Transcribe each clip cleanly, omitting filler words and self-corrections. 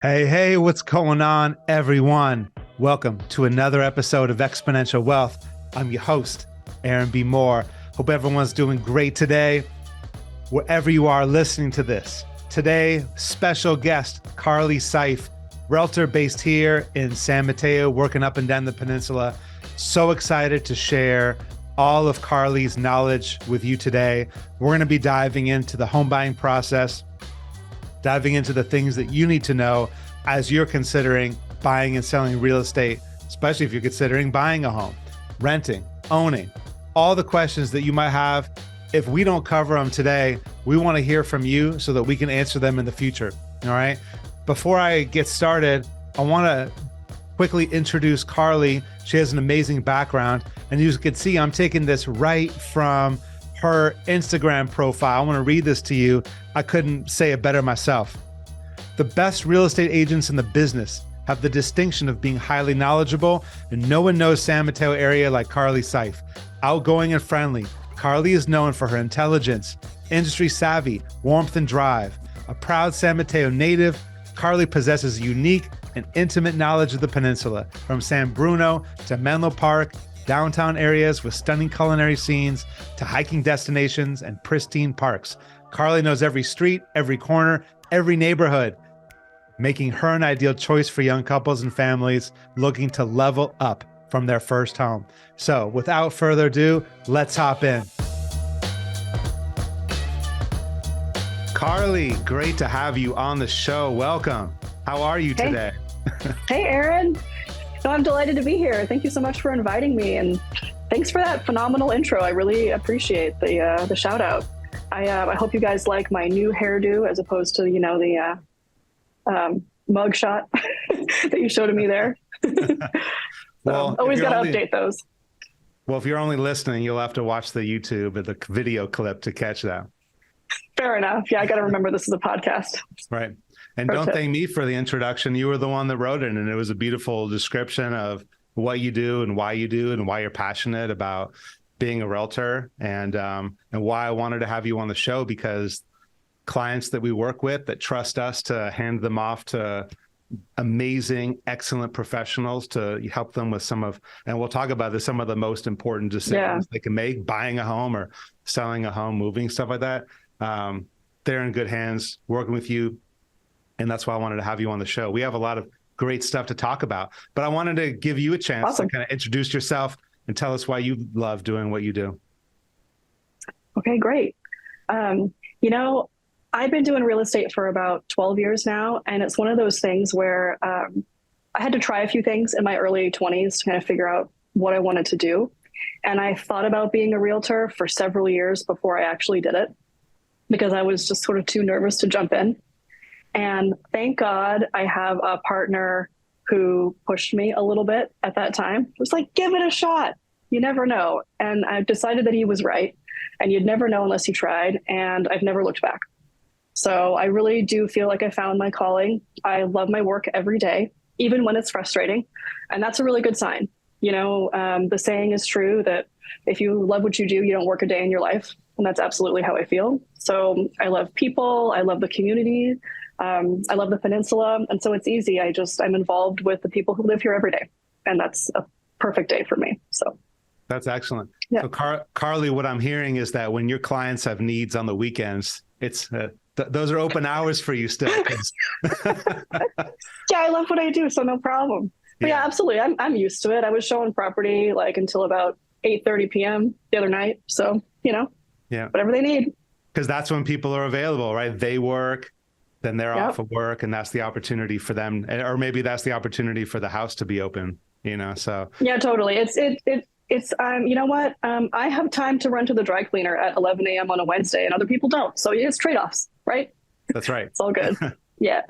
Hey, hey, what's going on, everyone? Welcome to another episode of Exponential Wealth. I'm your host, Aaron B. Moore. Hope everyone's doing great today, wherever you are listening to this. Today, special guest, Carly Seiff, Realtor based here in San Mateo, working up and down the peninsula. So excited to share all of Carly's knowledge with you today. We're going to be diving into the home buying process, diving into the things that you need to know as you're considering buying and selling real estate, especially if you're considering buying a home, renting, owning, all the questions that you might have. If we don't cover them today, we want to hear from you so that we can answer them in the future. All right. Before I get started, I want to quickly introduce Carly. She has an amazing background, and you can see I'm taking this right from her Instagram profile. I want to read this to you. I couldn't say it better myself. The best real estate agents in the business have the distinction of being highly knowledgeable, and no one knows San Mateo area like Carly Seiff. Outgoing and friendly, Carly is known for her intelligence, industry savvy, warmth, and drive. A proud San Mateo native, Carly possesses unique and intimate knowledge of the peninsula, from San Bruno to Menlo Park, downtown areas with stunning culinary scenes, to hiking destinations and pristine parks. Carly knows every street, every corner, every neighborhood, making her an ideal choice for young couples and families looking to level up from their first home. So without further ado, let's hop in. Carly, great to have you on the show. Welcome. How are you today? Hey, Aaron. No, I'm delighted to be here. Thank you so much for inviting me, and thanks for that phenomenal intro. I really appreciate the shout out. I hope you guys like my new hairdo as opposed to the mug shot that you showed me there. Well, always got to update those. Well, if you're only listening, you'll have to watch the YouTube or the video clip to catch that. Fair enough. Yeah, I got to remember this is a podcast. Right. And don't thank me for the introduction. You were the one that wrote it, and it was a beautiful description of what you do and why you're passionate about being a realtor, and why I wanted to have you on the show, because clients that we work with that trust us to hand them off to amazing, excellent professionals to help them with and we'll talk about this, some of the most important decisions they can make, buying a home or selling a home, moving, stuff like that. They're in good hands working with you. And that's why I wanted to have you on the show. We have a lot of great stuff to talk about, but I wanted to give you a chance to kind of introduce yourself and tell us why you love doing what you do. Okay, great. I've been doing real estate for about 12 years now, and it's one of those things where I had to try a few things in my early 20s to kind of figure out what I wanted to do. And I thought about being a realtor for several years before I actually did it, because I was just sort of too nervous to jump in. And thank God I have a partner who pushed me a little bit at that time. It was like, give it a shot. You never know. And I decided that he was right. And you'd never know unless you tried. And I've never looked back. So I really do feel like I found my calling. I love my work every day, even when it's frustrating. And that's a really good sign. The saying is true that if you love what you do, you don't work a day in your life. And that's absolutely how I feel. So I love people. I love the community. I love the peninsula. And so it's easy. I'm involved with the people who live here every day. And that's a perfect day for me. So that's excellent. Yeah. So Carly, what I'm hearing is that when your clients have needs on the weekends, it's those are open hours for you still. Yeah, I love what I do. So no problem. But yeah, absolutely. I'm used to it. I was showing property until about 8:30 p.m. the other night. So, whatever they need. Because that's when people are available, right? They work, then they're off of work, and that's the opportunity for them. Or maybe that's the opportunity for the house to be open, so. Yeah, totally. It's you know what? I have time to run to the dry cleaner at 11 a.m. on a Wednesday, and other people don't. So it's trade-offs, right? That's right. It's all good. Yeah.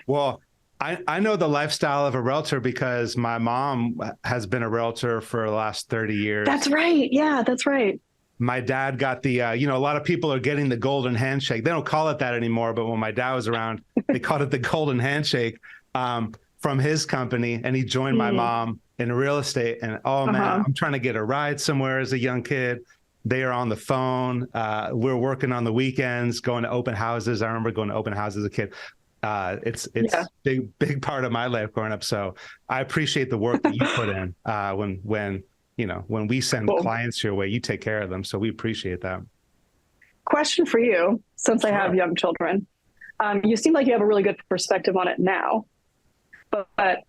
Well, I know the lifestyle of a realtor because my mom has been a realtor for the last 30 years. That's right. Yeah, that's right. My dad got the, a lot of people are getting the golden handshake. They don't call it that anymore, but when my dad was around, they called it the golden handshake from his company. And he joined my mom in real estate. And man, I'm trying to get a ride somewhere as a young kid. They are on the phone. We're working on the weekends, going to open houses. I remember going to open houses as a kid. Yeah. big part of my life growing up. So I appreciate the work that you put in when we send Cool. clients your way, you take care of them. So we appreciate that. Question for you, since I have Sure. young children. You seem like you have a really good perspective on it now, but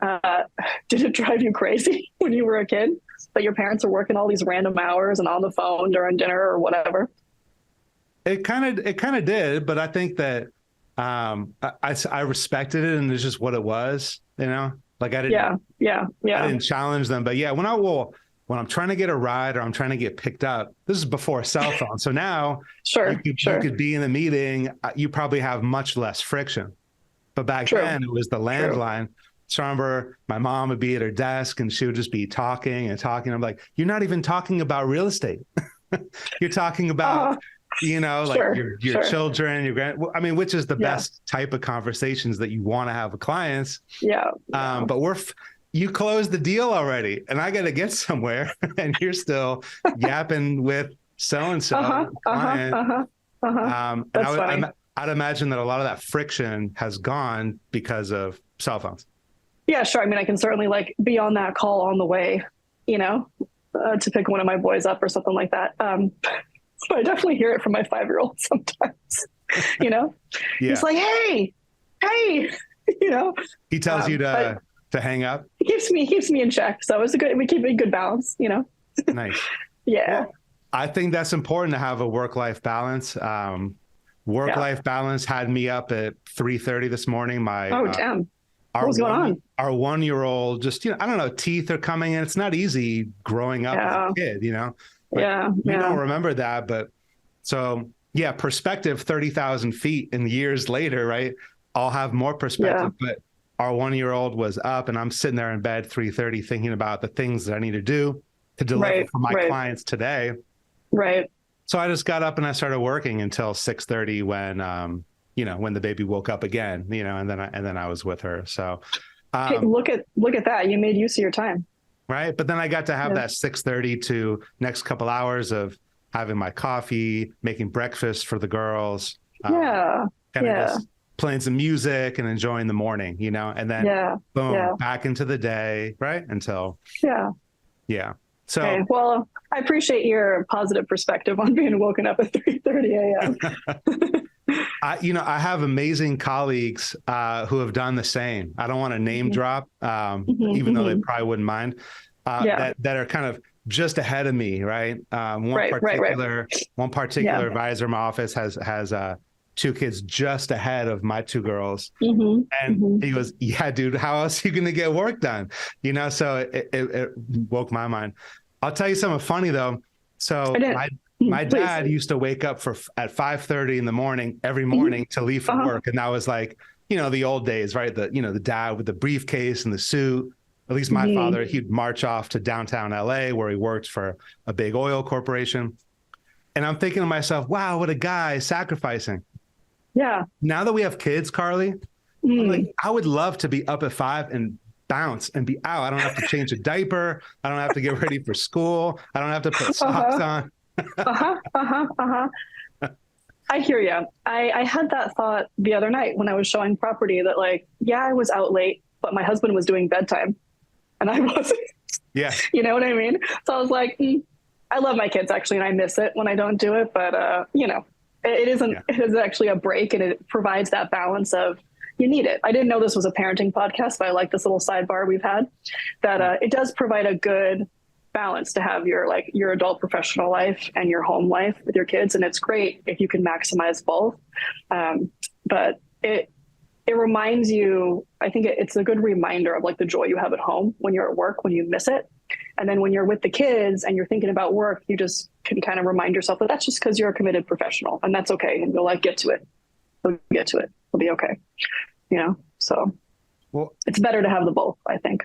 did it drive you crazy when you were a kid that your parents are working all these random hours and on the phone during dinner or whatever? It kind of did, but I think that I respected it, and it's just what it was, Like I didn't challenge them. But yeah, when I'm trying to get a ride or I'm trying to get picked up, this is before a cell phone. So now Sure. you could be in a meeting, you probably have much less friction. But back then it was the landline. So I remember my mom would be at her desk and she would just be talking and talking. I'm like, you're not even talking about real estate. You're talking about, your children, your which is the best type of conversations that you want to have with clients. Yeah. But you closed the deal already and I got to get somewhere and you're still yapping with so-and-so client. That's funny. I'd imagine that a lot of that friction has gone because of cell phones. Yeah, sure. I mean, I can certainly be on that call on the way, to pick one of my boys up or something like that. But I definitely hear it from my 5-year-old sometimes, He's like, hey, he tells you to hang up. He keeps me in check. So we keep a good balance, Nice. Yeah. Well, I think that's important to have a work-life balance. Work-life balance had me up at 3:30 this morning. Damn. What was going on? Our 1-year-old just, I don't know, teeth are coming in. It's not easy growing up as a kid, We don't remember that. But so, perspective 30,000 feet and years later, right? I'll have more perspective. But our 1-year-old was up and I'm sitting there in bed 3:30 thinking about the things that I need to do to deliver for my clients today. Right. So I just got up and I started working until 6:30 when the baby woke up again, and then I was with her. So hey, look at that. You made use of your time. Right. But then I got to have that 6:30 to next couple hours of having my coffee, making breakfast for the girls. Just playing some music and enjoying the morning, and then boom, back into the day. Right. Until. Yeah. So, okay. Well, I appreciate your positive perspective on being woken up at 3:30 a.m. I have amazing colleagues who have done the same. I don't want to name drop, even though they probably wouldn't mind, that are kind of just ahead of me, right? One particular advisor in my office has 2 kids just ahead of my 2 girls. And he goes, yeah, dude, how else are you going to get work done? So it woke my mind. I'll tell you something funny though. So my dad used to wake up at 5:30 in the morning every morning to leave for work. And that was like, the old days, right? The dad with the briefcase and the suit. At least my father, he'd march off to downtown LA where he worked for a big oil corporation. And I'm thinking to myself, wow, what a guy sacrificing. Yeah. Now that we have kids, Carly, I'm like, I would love to be up at 5 and bounce and be out. I don't have to change a diaper. I don't have to get ready for school. I don't have to put socks on. I hear you. I had that thought the other night when I was showing property that I was out late, but my husband was doing bedtime and I wasn't. Yeah. You know what I mean? So I was like, I love my kids actually, and I miss it when I don't do it. But, it is actually a break, and it provides that balance of you need it. I didn't know this was a parenting podcast, but I like this little sidebar we've had that it does provide a good balance to have your adult professional life and your home life with your kids. And it's great if you can maximize both. But it reminds you, I think it's a good reminder of the joy you have at home when you're at work, when you miss it. And then when you're with the kids and you're thinking about work, you just can kind of remind yourself that that's just because you're a committed professional and that's okay. And you'll get to it. You'll get to it. It'll be okay. So it's better to have the both, I think.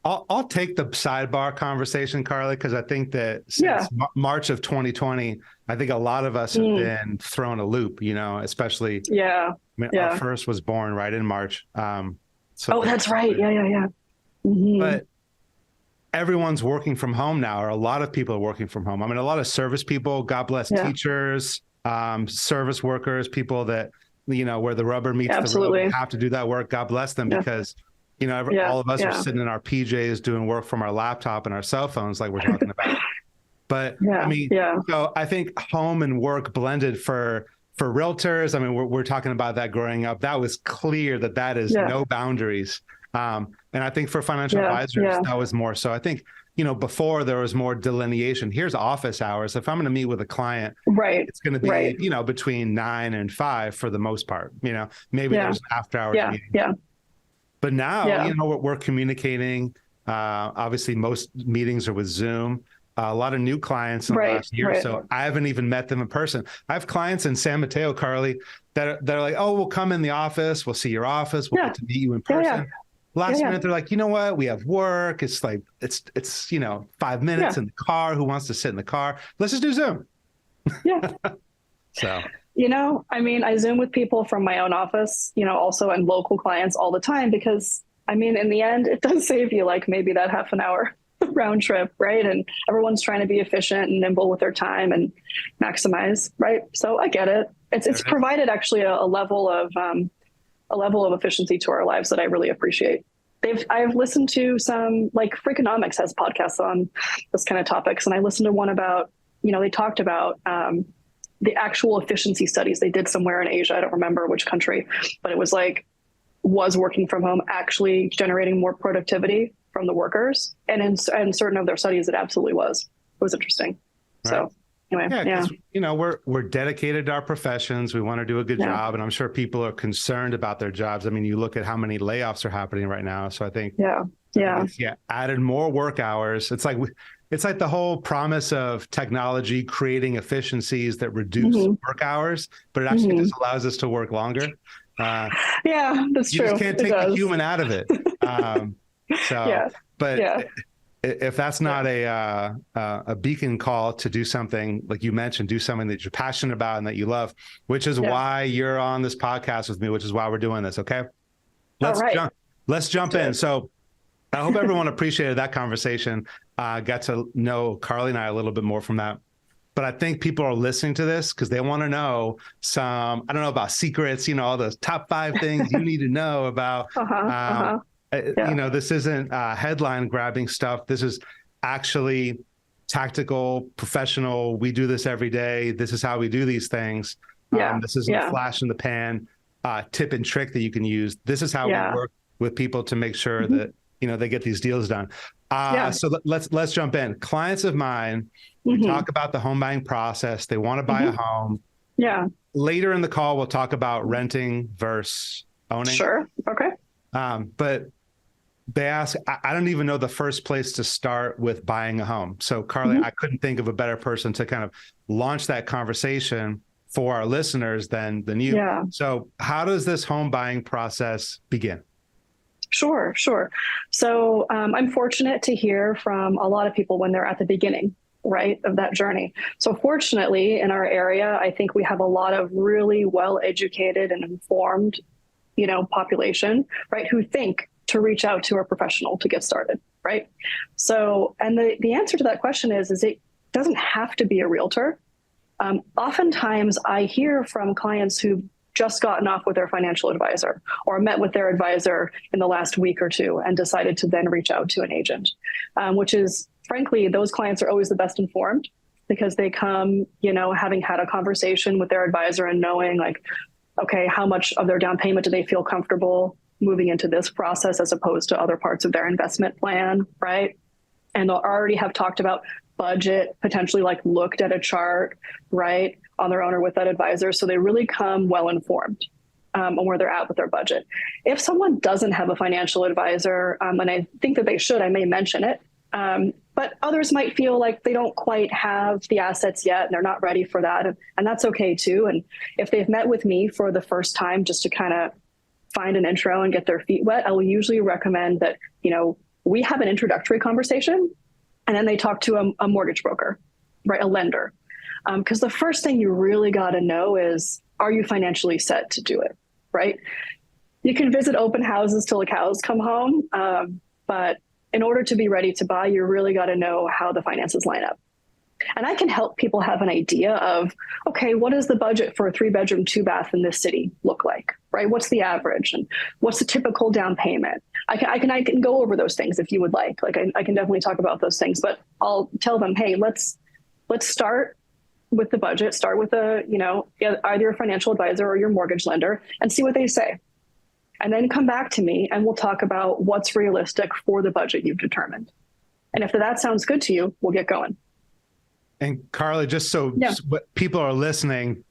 I'll take the sidebar conversation, Carly, because I think that since March of 2020, I think a lot of us have been thrown a loop, especially. Yeah. Our first was born right in March. That's right. Yeah. But everyone's working from home now, or a lot of people are working from home. A lot of service people, God bless teachers, service workers, people that, where the rubber meets the road, we have to do that work. God bless them, because all of us are sitting in our PJs doing work from our laptop and our cell phones, like we're talking about. But so I think home and work blended for realtors. I mean, we're talking about that growing up. That was clear that is no boundaries. And I think for financial advisors, that was more so. I think, before there was more delineation. Here's office hours. If I'm going to meet with a client, it's going to be, between 9 and 5 for the most part. Maybe there's an after hours meeting. But now, we're communicating. Obviously, most meetings are with Zoom. A lot of new clients in the last year or so. I haven't even met them in person. I have clients in San Mateo, Carly, that are like, oh, we'll come in the office. We'll see your office. We'll get to meet you in person. Last minute, they're like, you know what? We have work. It's like, it's 5 minutes in the car. Who wants to sit in the car? Let's just do Zoom. So, I Zoom with people from my own office, also and local clients all the time, because in the end, it does save you like maybe that half an hour round trip, right? And everyone's trying to be efficient and nimble with their time and maximize, right? So I get it. It's provided actually a level of efficiency to our lives that I really appreciate. I've listened to some, like Freakonomics has podcasts on this kind of topics, and I listened to one about, they talked about the actual efficiency studies they did somewhere in Asia. I don't remember which country, but it was like, was working from home actually generating more productivity from the workers? And in certain of their studies, it absolutely was. It was interesting. Right. So anyway, we're dedicated to our professions. We want to do a good job, and I'm sure people are concerned about their jobs. I mean, you look at how many layoffs are happening right now. So I think added more work hours. It's like the whole promise of technology creating efficiencies that reduce work hours, but it actually just allows us to work longer. That's true. You just can't take the human out of it. If that's not a beacon call to do something, like you mentioned, do something that you're passionate about and that you love, which is why you're on this podcast with me, which is why we're doing this. Okay. Let's jump in. So I hope everyone appreciated that conversation. Got to know Carly and I a little bit more from that. But I think people are listening to this because they want to know I don't know about secrets, all those top 5 things you need to know about. This isn't headline grabbing stuff. This is actually tactical, professional. We do this every day. This is how we do these things. This isn't a flash in the pan tip and trick that you can use. This is how we work with people to make sure that, they get these deals done. So let's jump in. Clients of mine, we talk about the home buying process. They want to buy a home. Later in the call, we'll talk about renting versus owning. Sure. Okay. But they ask, I don't even know the first place to start with buying a home. So Carly, I couldn't think of a better person to kind of launch that conversation for our listeners than you. So how does this home buying process begin? Sure. So I'm fortunate to hear from a lot of people when they're at the beginning, right, of that journey. So fortunately, in our area, I think we have a lot of really well-educated and informed, population, right, who think to reach out to a professional to get started, right? So, and the answer to that question is it doesn't have to be a realtor. Oftentimes I hear from clients who've just gotten off with their financial advisor or met with their advisor in the last week or two and decided to then reach out to an agent, which is, frankly, those clients are always the best informed because they come, having had a conversation with their advisor and knowing like, okay, how much of their down payment do they feel comfortable moving into this process as opposed to other parts of their investment plan, right? And they'll already have talked about budget, potentially like looked at a chart, right, on their own or with that advisor. So they really come well informed on where they're at with their budget. If someone doesn't have a financial advisor, and I think that they should, I may mention it, but others might feel like they don't quite have the assets yet and they're not ready for that. And that's okay too. And if they've met with me for the first time just to kind of find an intro and get their feet wet, I will usually recommend that, we have an introductory conversation and then they talk to a mortgage broker, right? A lender. Because the first thing you really got to know is, are you financially set to do it, right? You can visit open houses till the cows come home. But in order to be ready to buy, you really got to know how the finances line up. And I can help people have an idea of, okay, what does the budget for a 3-bedroom, 2-bath in this city look like, right? What's the average and what's the typical down payment? I can go over those things if you would like. Like I can definitely talk about those things, but I'll tell them, hey, let's start with the budget, start with either your financial advisor or your mortgage lender and see what they say. And then come back to me and we'll talk about what's realistic for the budget you've determined. And if that sounds good to you, we'll get going. And Carly, just so what people are listening,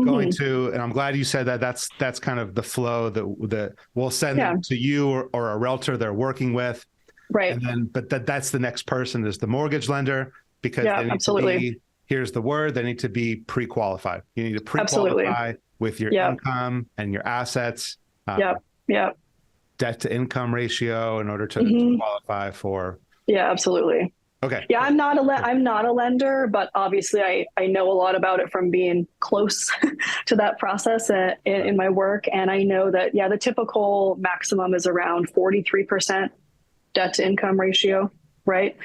going to, and I'm glad you said that. That's kind of the flow that we'll send them to you or a realtor they're working with, right? And then, but that's the next person is the mortgage lender, because they need absolutely. to be, here's the word, they need to be pre-qualified. You need to pre-qualify with your income and your assets. Debt to income ratio in order to qualify for. Yeah, absolutely. Okay. Yeah, I'm not a lender, but obviously I know a lot about it from being close to that process in my work. And I know that, the typical maximum is around 43% debt to income ratio, right?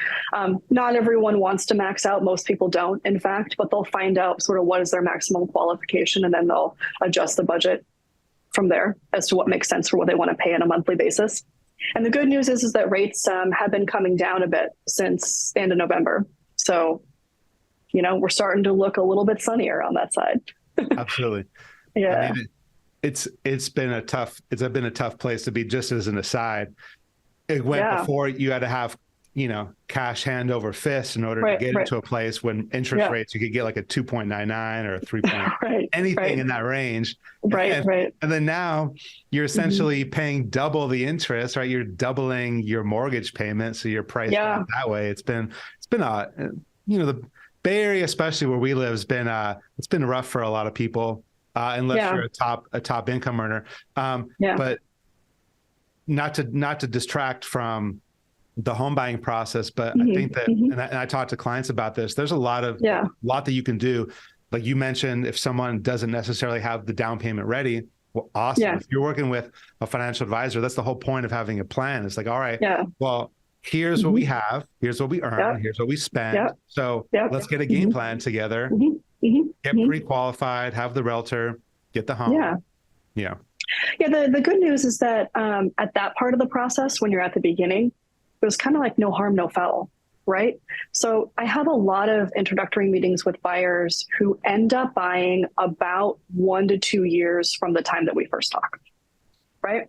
Not everyone wants to max out. Most people don't, in fact, but they'll find out sort of what is their maximum qualification, and then they'll adjust the budget from there as to what makes sense for what they want to pay on a monthly basis. And the good news is that rates have been coming down a bit since the end of November. So, we're starting to look a little bit sunnier on that side. Absolutely. Yeah. I mean, it's been a tough place to be. Just as an aside, it went before you had to have, cash hand over fist in order to get into a place when interest rates, you could get like a 2.99 or a 3. Anything in that range. And then now you're essentially paying double the interest, right? You're doubling your mortgage payment. So you're priced out that way. It's been the Bay Area, especially where we live, it's been rough for a lot of people, unless you're a top income earner. But not to distract from the home buying process, but I think that, and I talk to clients about this, there's a lot that you can do. Like you mentioned, if someone doesn't necessarily have the down payment ready, well, awesome. Yeah. If you're working with a financial advisor, that's the whole point of having a plan. It's like, all right, well, here's what we have, here's what we earn, here's what we spend. So let's get a game plan together, get pre-qualified, have the realtor, get the home. The good news is that at that part of the process, when you're at the beginning, it was kind of like no harm, no foul, right? So I have a lot of introductory meetings with buyers who end up buying about 1 to 2 years from the time that we first talk, right?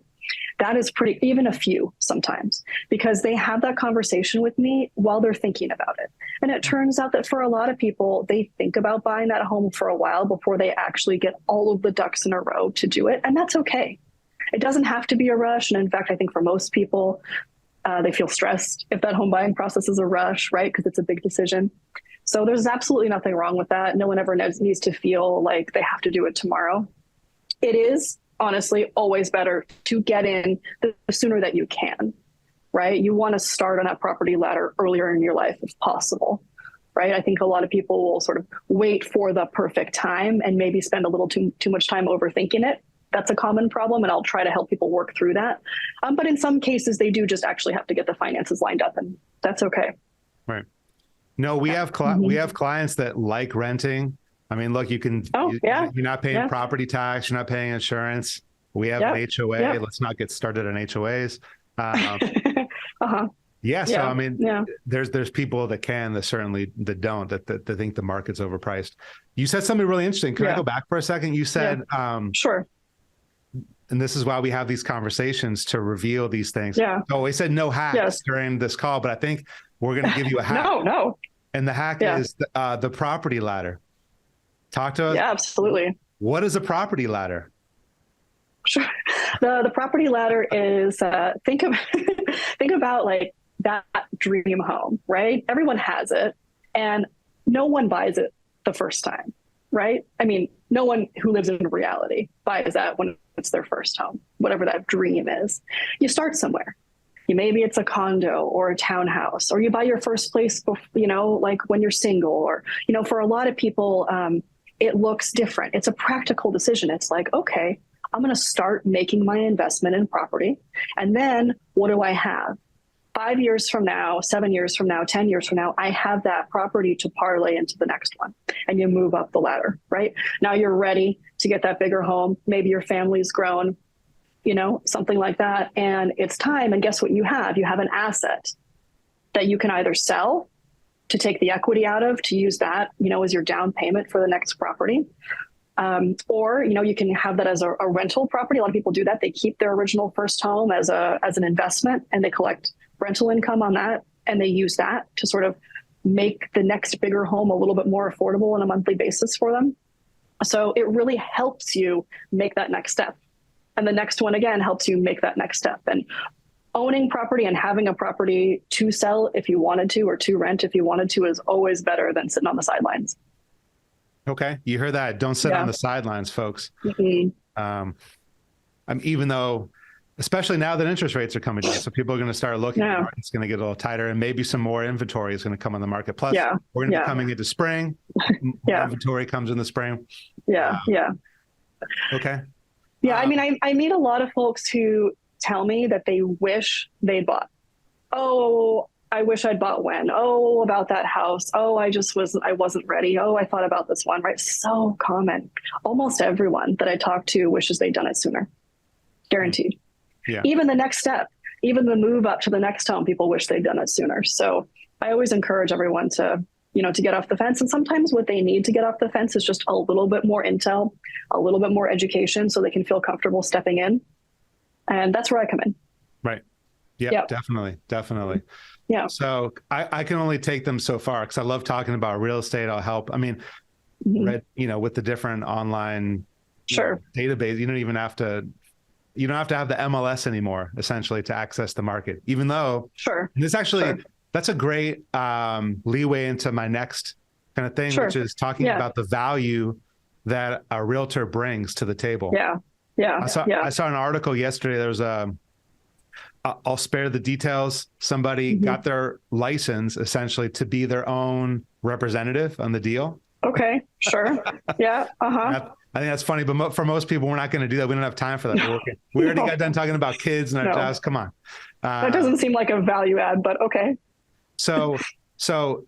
That is even a few sometimes, because they have that conversation with me while they're thinking about it. And it turns out that for a lot of people, they think about buying that home for a while before they actually get all of the ducks in a row to do it. And that's okay. It doesn't have to be a rush. And in fact, I think for most people, they feel stressed if that home buying process is a rush, right? Because it's a big decision. So there's absolutely nothing wrong with that. No one ever needs to feel like they have to do it tomorrow. It is honestly always better to get in the sooner that you can, right? You want to start on that property ladder earlier in your life if possible, right? I think a lot of people will sort of wait for the perfect time and maybe spend a little too much time overthinking it. That's a common problem, and I'll try to help people work through that. But in some cases, they do just actually have to get the finances lined up, and that's okay. Right. No, we have clients that like renting. I mean, look, you're not paying property tax, you're not paying insurance. We have an HOA. Let's not get started on HOAs. So I mean, there's people that can, that don't, that think the market's overpriced. You said something really interesting. Can I go back for a second? You said, sure. And this is why we have these conversations, to reveal these things. Oh, we said no hacks during this call, but I think we're going to give you a hack. No. And the hack is the property ladder. Talk to us. Yeah, absolutely. What is a property ladder? Sure. The property ladder is think about like that dream home, right? Everyone has it, and no one buys it the first time, right? I mean, no one who lives in reality buys that when it's their first home, whatever that dream is. You start somewhere. Maybe it's a condo or a townhouse, or you buy your first place, like when you're single, or, for a lot of people, it looks different. It's a practical decision. It's like, okay, I'm going to start making my investment in property. And then what do I have? 5 years from now, 7 years from now, 10 years from now, I have that property to parlay into the next one. And you move up the ladder, right? Now you're ready to get that bigger home. Maybe your family's grown, something like that. And it's time. And guess what you have? You have an asset that you can either sell to take the equity out of, to use that, as your down payment for the next property. Or, you can have that as a rental property. A lot of people do that. They keep their original first home as an investment, and they collect rental income on that. And they use that to sort of make the next bigger home a little bit more affordable on a monthly basis for them. So it really helps you make that next step. And the next one, again, helps you make that next step. And owning property and having a property to sell if you wanted to, or to rent if you wanted to, is always better than sitting on the sidelines. Okay. You heard that. Don't sit on the sidelines, folks. Mm-hmm. Even though, especially now that interest rates are coming down, so people are going to start looking, it's going to get a little tighter, and maybe some more inventory is going to come on the market. Plus, we're going to be coming into spring. More inventory comes in the spring. Okay. Yeah. I meet a lot of folks who tell me that they wish they'd bought. Oh, I wish I'd bought when. Oh, about that house. Oh, I wasn't ready. Oh, I thought about this one, right? So common. Almost everyone that I talk to wishes they'd done it sooner. Guaranteed. Yeah. Even the next step, even the move up to the next home, people wish they'd done it sooner. So I always encourage everyone to get off the fence. And sometimes what they need to get off the fence is just a little bit more intel, a little bit more education, so they can feel comfortable stepping in. And that's where I come in. Right. Yeah, definitely. Yeah. So I can only take them so far, because I love talking about real estate. I'll help. With the different online database, you don't have to have the MLS anymore, essentially, to access the market, even though that's a great leeway into my next kind of thing, which is talking about the value that a realtor brings to the table. Yeah. I saw an article yesterday. There was I'll spare the details. Somebody got their license essentially to be their own representative on the deal. Okay, sure. Yeah. I think that's funny, but for most people, we're not going to do that. We don't have time for that. We already got done talking about kids and our jobs. Come on. That doesn't seem like a value add, but okay. So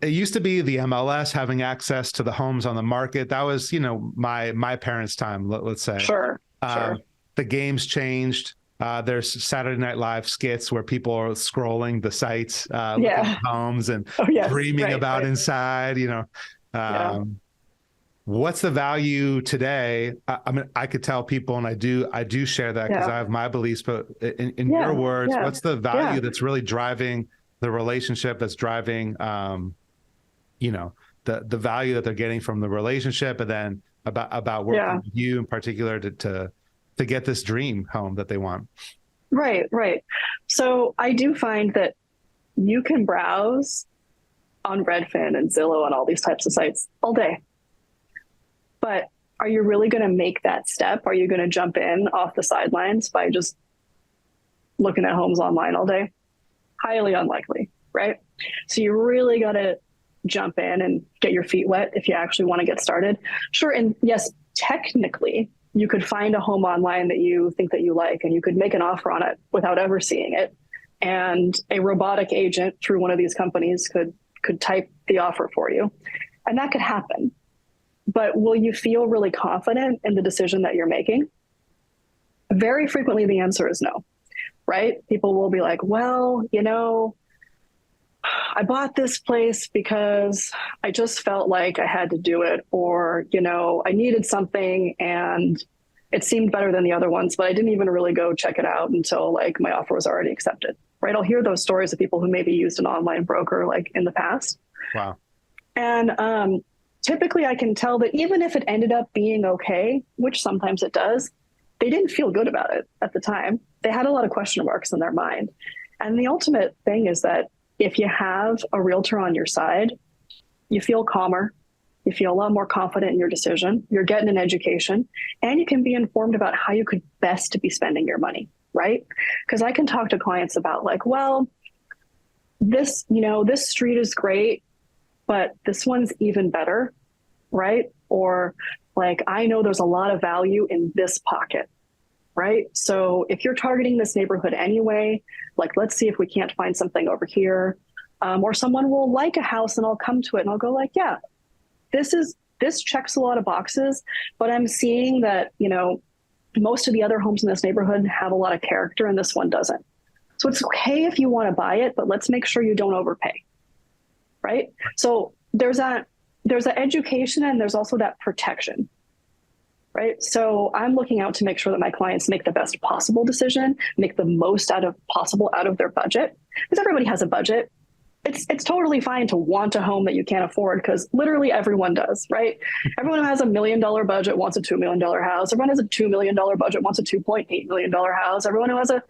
it used to be the MLS having access to the homes on the market. That was, my parents' time, let's say. Sure. The game's changed. There's Saturday Night Live skits where people are scrolling the sites, looking at homes and dreaming about inside, What's the value today? I could tell people, and I do share that because I have my beliefs, but in your words, what's the value that's really driving the relationship, that's driving, the value that they're getting from the relationship, and then about working with you in particular to get this dream home that they want. Right. So I do find that you can browse on Redfin and Zillow and all these types of sites all day. But are you really going to make that step? Are you going to jump in off the sidelines by just looking at homes online all day? Highly unlikely, right? So you really got to jump in and get your feet wet if you actually want to get started. Sure. And yes, technically, you could find a home online that you think that you like, and you could make an offer on it without ever seeing it. And a robotic agent through one of these companies could type the offer for you. And that could happen. But will you feel really confident in the decision that you're making? Very frequently, the answer is no, right? People will be like, well, I bought this place because I just felt like I had to do it, or, I needed something and it seemed better than the other ones, but I didn't even really go check it out until my offer was already accepted, right? I'll hear those stories of people who maybe used an online broker in the past. Wow. And typically I can tell that even if it ended up being okay, which sometimes it does, they didn't feel good about it at the time. They had a lot of question marks in their mind. And the ultimate thing is that if you have a realtor on your side, you feel calmer, you feel a lot more confident in your decision, you're getting an education, and you can be informed about how you could best be spending your money, right? Because I can talk to clients about this street is great, but this one's even better, right? Or I know there's a lot of value in this pocket, right? So if you're targeting this neighborhood anyway, like, let's see if we can't find something over here. Or someone will like a house and I'll come to it and I'll go like, yeah, this checks a lot of boxes, but I'm seeing that, most of the other homes in this neighborhood have a lot of character and this one doesn't. So it's okay if you want to buy it, but let's make sure you don't overpay, right? So there's that education and there's also that protection, right? So I'm looking out to make sure that my clients make the best possible decision, make the most possible out of their budget, because everybody has a budget. It's totally fine to want a home that you can't afford, because literally everyone does, right? Everyone who has $1 million budget wants a $2 million house. Everyone who has a $2 million budget wants a $2.8 million house. Everyone who has a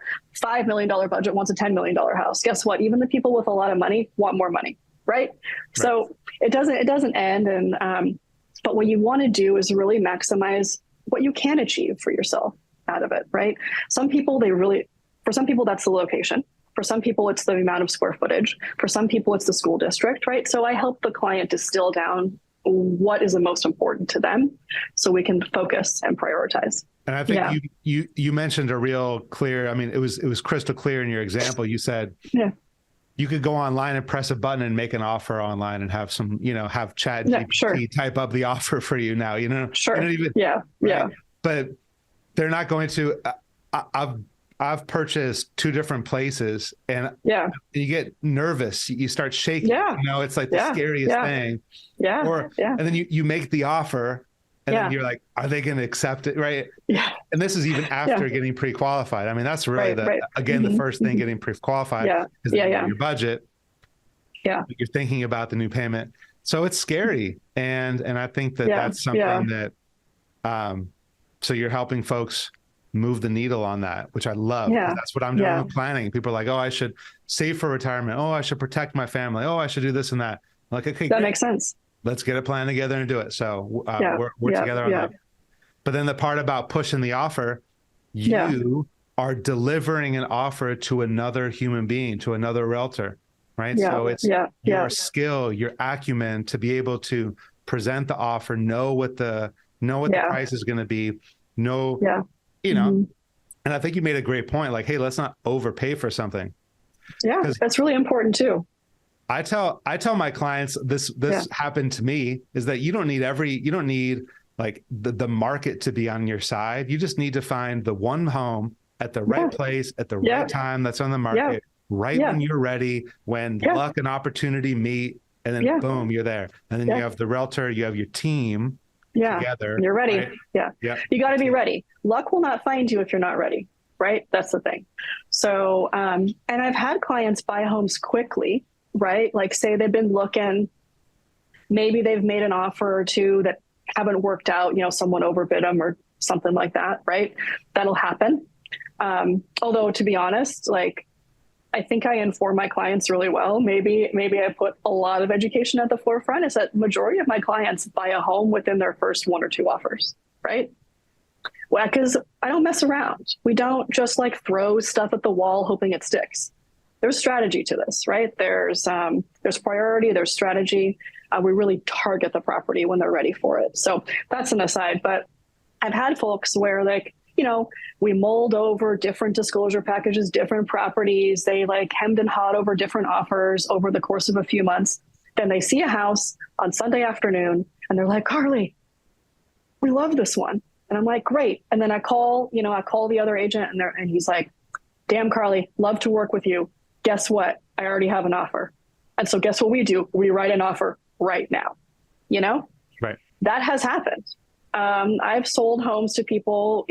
$5 million budget wants a $10 million house. Guess what? Even the people with a lot of money want more money, right? So it doesn't end. And but what you want to do is really maximize what you can achieve for yourself out of it, right? For some people, that's the location. For some people, it's the amount of square footage. For some people, it's the school district, right? So I help the client distill down what is the most important to them so we can focus and prioritize. And I think you mentioned a real clear, I mean, it was crystal clear in your example. You said you could go online and press a button and make an offer online and have some, have chat GPT type up the offer for you now, Sure. Even, right? But they're not going to, I've purchased 2 different places and you get nervous. You start shaking. It's like the scariest thing. And then you make the offer and then you're like, are they going to accept it? Right. Yeah. And this is even after getting pre-qualified. I mean, that's really the first thing, getting pre-qualified is your budget. Yeah. You're thinking about the new payment. So it's scary. And I think that's something that, so you're helping folks move the needle on that, which I love. That's what I'm doing with planning. People are like, oh, I should save for retirement. Oh, I should protect my family. Oh, I should do this and that. I'm like, okay, that makes sense. Let's get a plan together and do it. So we're together on that. But then the part about pushing the offer, you are delivering an offer to another human being, to another realtor, right? So it's your skill, your acumen to be able to present the offer, know what the price is going to be, and I think you made a great point. Like, hey, let's not overpay for something. Yeah, that's really important too. I tell my clients this happened to me, is that you don't need like the market to be on your side. You just need to find the one home at the right place at the right time that's on the market, when you're ready, when luck and opportunity meet, and then boom, you're there. And then you have the realtor, you have your team. Together. You're ready. Right? You got to be ready. Luck will not find you if you're not ready, right? That's the thing. So, and I've had clients buy homes quickly, right? Like, say they've been looking, maybe they've made an offer or 2 that haven't worked out, someone overbid them or something like that, right? That'll happen. Although, to be honest, like, I think I inform my clients really well. Maybe I put a lot of education at the forefront, is that majority of my clients buy a home within their first 1 or 2 offers, right? Well, because I don't mess around. We don't just like throw stuff at the wall hoping it sticks. There's strategy to this, right? There's priority, there's strategy. We really target the property when they're ready for it. So that's an aside, but I've had folks where, like, we mulled over different disclosure packages, different properties. They like hemmed and hawed over different offers over the course of a few months. Then they see a house on Sunday afternoon and they're like, Carly, we love this one. And I'm like, great. And then I call the other agent and he's like, damn, Carly, love to work with you. Guess what? I already have an offer. And so guess what we do? We write an offer right now, Right. That has happened. I've sold homes to people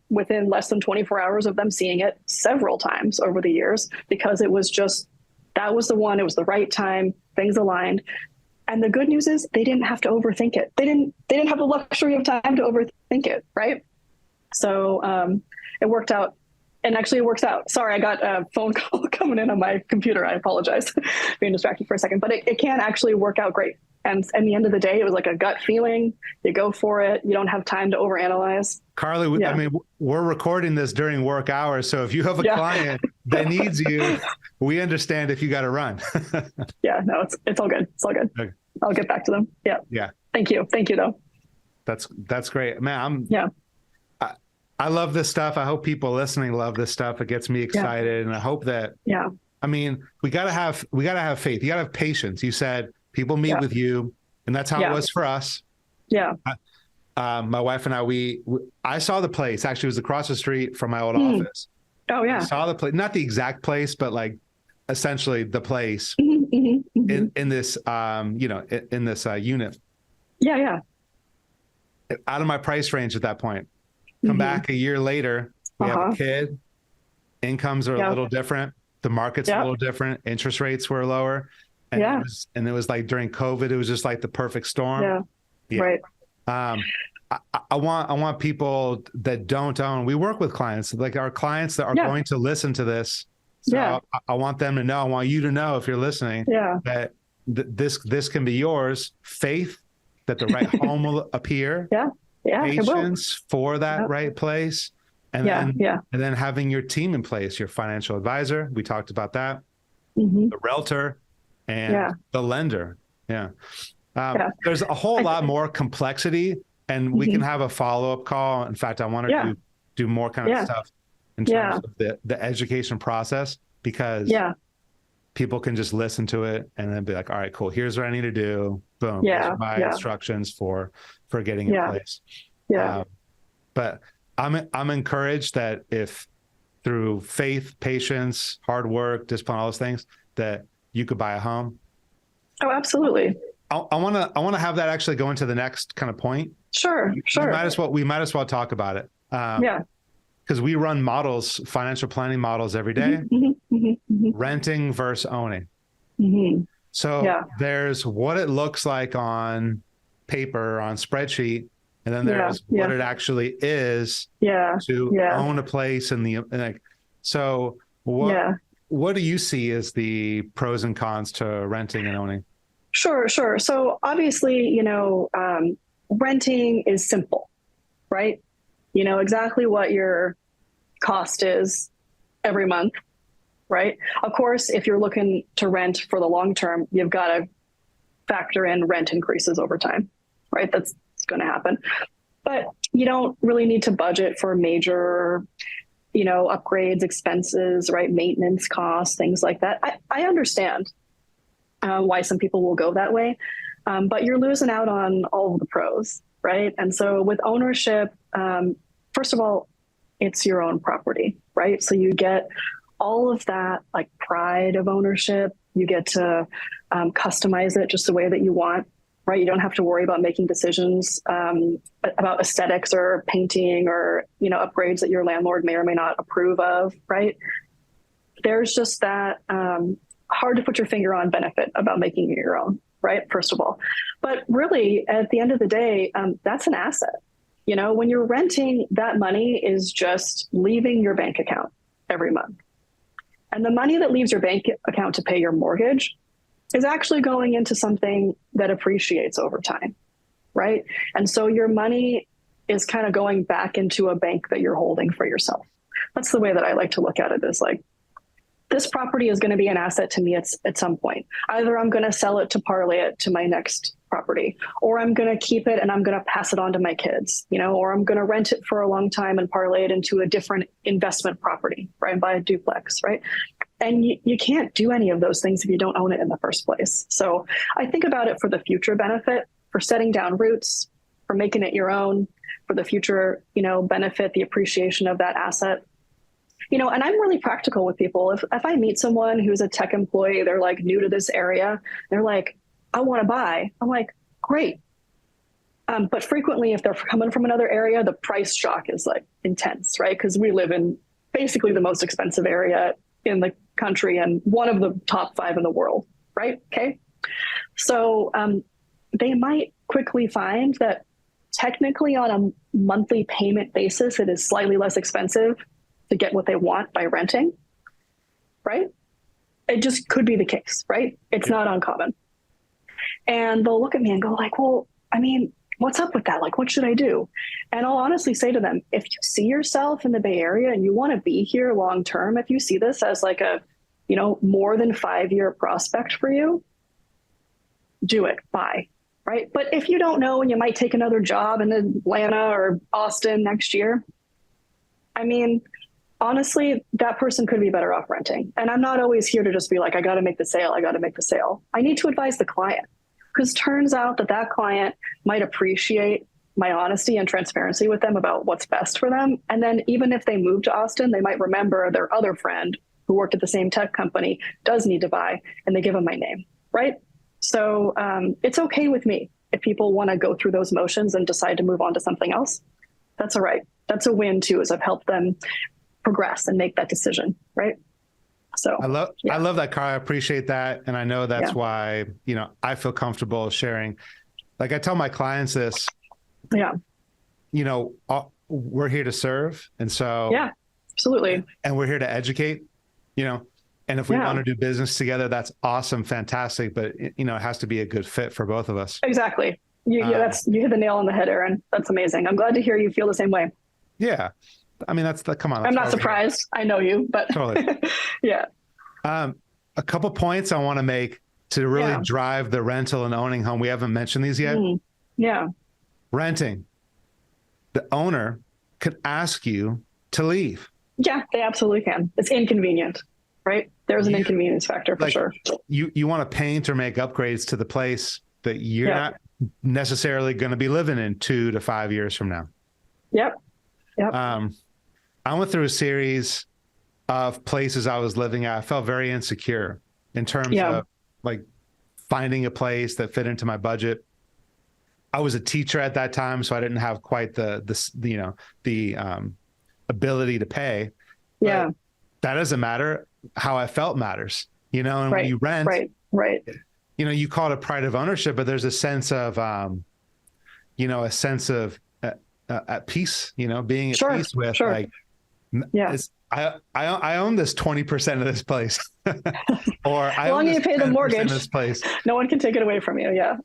within less than 24 hours of them seeing it several times over the years, because it was that was the one, it was the right time, things aligned. And the good news is they didn't have to overthink it. They didn't have the luxury of time to overthink it. Right. So, it worked out, and actually it works out. Sorry, I got a phone call coming in on my computer. I apologize being distracted for a second, but it can actually work out great. And at the end of the day, it was like a gut feeling. You go for it. You don't have time to overanalyze. Carly, I mean, we're recording this during work hours. So if you have a client that needs you, we understand if you got to run. No, it's all good. It's all good. Okay. I'll get back to them. Yeah. Thank you though. That's great, man. I love this stuff. I hope people listening love this stuff. It gets me excited. And I hope that, I mean, we gotta have faith. You gotta have patience. You said people meet with you, and that's how it was for us. Yeah. My wife and I saw the place. Actually, it was across the street from my old office. Oh yeah. I saw the place, not the exact place, but like essentially the place in this, in this unit. Yeah. Yeah. Out of my price range at that point. Come back a year later, we have a kid. Incomes are a little different. The market's a little different. Interest rates were lower. And it was like during COVID, it was just like the perfect storm. Right. I want people that don't own. We work with clients, like our clients that are going to listen to this. So I want them to know. I want you to know, if you're listening, that this can be yours. Faith that the right home will appear. Patience for that right place. And then having your team in place, your financial advisor. We talked about that. The realtor and the lender. There's a whole lot more complexity, and we can have a follow-up call. In fact, I want to do more kind of stuff in terms of the education process, because people can just listen to it and then be like, all right, cool. Here's what I need to do. Boom. These are my instructions for getting in place. But I'm encouraged that if through faith, patience, hard work, discipline, all those things, that you could buy a home. Oh, absolutely. I want to have that actually go into the next kind of point. Sure. We might as well talk about it. Because we run models, financial planning models every day, renting versus owning. So there's what it looks like on paper, on spreadsheet, and then there's what it actually is to own a place. So what do you see as the pros and cons to renting and owning? Sure. So obviously, renting is simple, right? You know exactly what your cost is every month, right? Of course, if you're looking to rent for the long term, you've got to factor in rent increases over time, right? That's going to happen. But you don't really need to budget for major, upgrades, expenses, right? Maintenance costs, things like that. I understand why some people will go that way, but you're losing out on all of the pros, right? And so with ownership, first of all, it's your own property, right? So you get all of that like pride of ownership. You get to customize it just the way that you want, right? You don't have to worry about making decisions about aesthetics or painting or, upgrades that your landlord may or may not approve of, right? There's just that hard to put your finger on benefit about making it your own, right? First of all. But really, at the end of the day, that's an asset. When you're renting, that money is just leaving your bank account every month. And the money that leaves your bank account to pay your mortgage is actually going into something that appreciates over time, right? And so your money is kind of going back into a bank that you're holding for yourself. That's the way that I like to look at it, is like, this property is going to be an asset to me at some point. Either I'm going to sell it to parlay it to my next property, or I'm going to keep it and I'm going to pass it on to my kids, or I'm going to rent it for a long time and parlay it into a different investment property, right? And buy a duplex, right? And you can't do any of those things if you don't own it in the first place. So I think about it for the future benefit, for setting down roots, for making it your own, for the future, benefit, the appreciation of that asset. And I'm really practical with people. If I meet someone who's a tech employee, they're like new to this area, they're like, I want to buy. I'm like, great. But frequently, if they're coming from another area, the price shock is like intense, right? Because we live in basically the most expensive area in the country and one of the top 5 in the world, right? Okay. So they might quickly find that technically on a monthly payment basis, it is slightly less expensive to get what they want by renting, right? It just could be the case, right? It's not uncommon. And they'll look at me and go like, well, I mean, what's up with that? Like, what should I do? And I'll honestly say to them, if you see yourself in the Bay Area and you want to be here long term, if you see this as like a, more than 5-year prospect for you, do it, buy, right? But if you don't know and you might take another job in Atlanta or Austin next year, I mean, honestly, that person could be better off renting. And I'm not always here to just be like, I got to make the sale. I got to make the sale. I need to advise the client, because turns out that that client might appreciate my honesty and transparency with them about what's best for them. And then even if they move to Austin, they might remember their other friend who worked at the same tech company does need to buy, and they give them my name, right? So it's okay with me if people want to go through those motions and decide to move on to something else. That's all right. That's a win too, is I've helped them progress and make that decision, right? So I love that, Carl. I appreciate that. And I know that's why, I feel comfortable sharing. Like I tell my clients this, we're here to serve. And so, yeah, absolutely. And we're here to educate, and if we want to do business together, that's awesome. Fantastic. But it has to be a good fit for both of us. Exactly. You hit the nail on the head, Aaron. That's amazing. I'm glad to hear you feel the same way. Yeah. I mean, come on. I'm not surprised. I know you, but totally. Yeah. A couple points I want to make to really drive the rental and owning home. We haven't mentioned these yet. Yeah. Renting. The owner could ask you to leave. Yeah, they absolutely can. It's inconvenient, right? There's an inconvenience factor for sure. You want to paint or make upgrades to the place that you're not necessarily going to be living in 2 to 5 years from now. Yep. I went through a series of places I was living at. I felt very insecure in terms of like finding a place that fit into my budget. I was a teacher at that time, so I didn't have quite the ability to pay. Yeah. But that doesn't matter. How I felt matters, and when you rent, right. You call it a pride of ownership, but there's a sense of, at peace, being at peace with I own this 20% of this place, or I own you pay the mortgage. This place. No one can take it away from you. Yeah.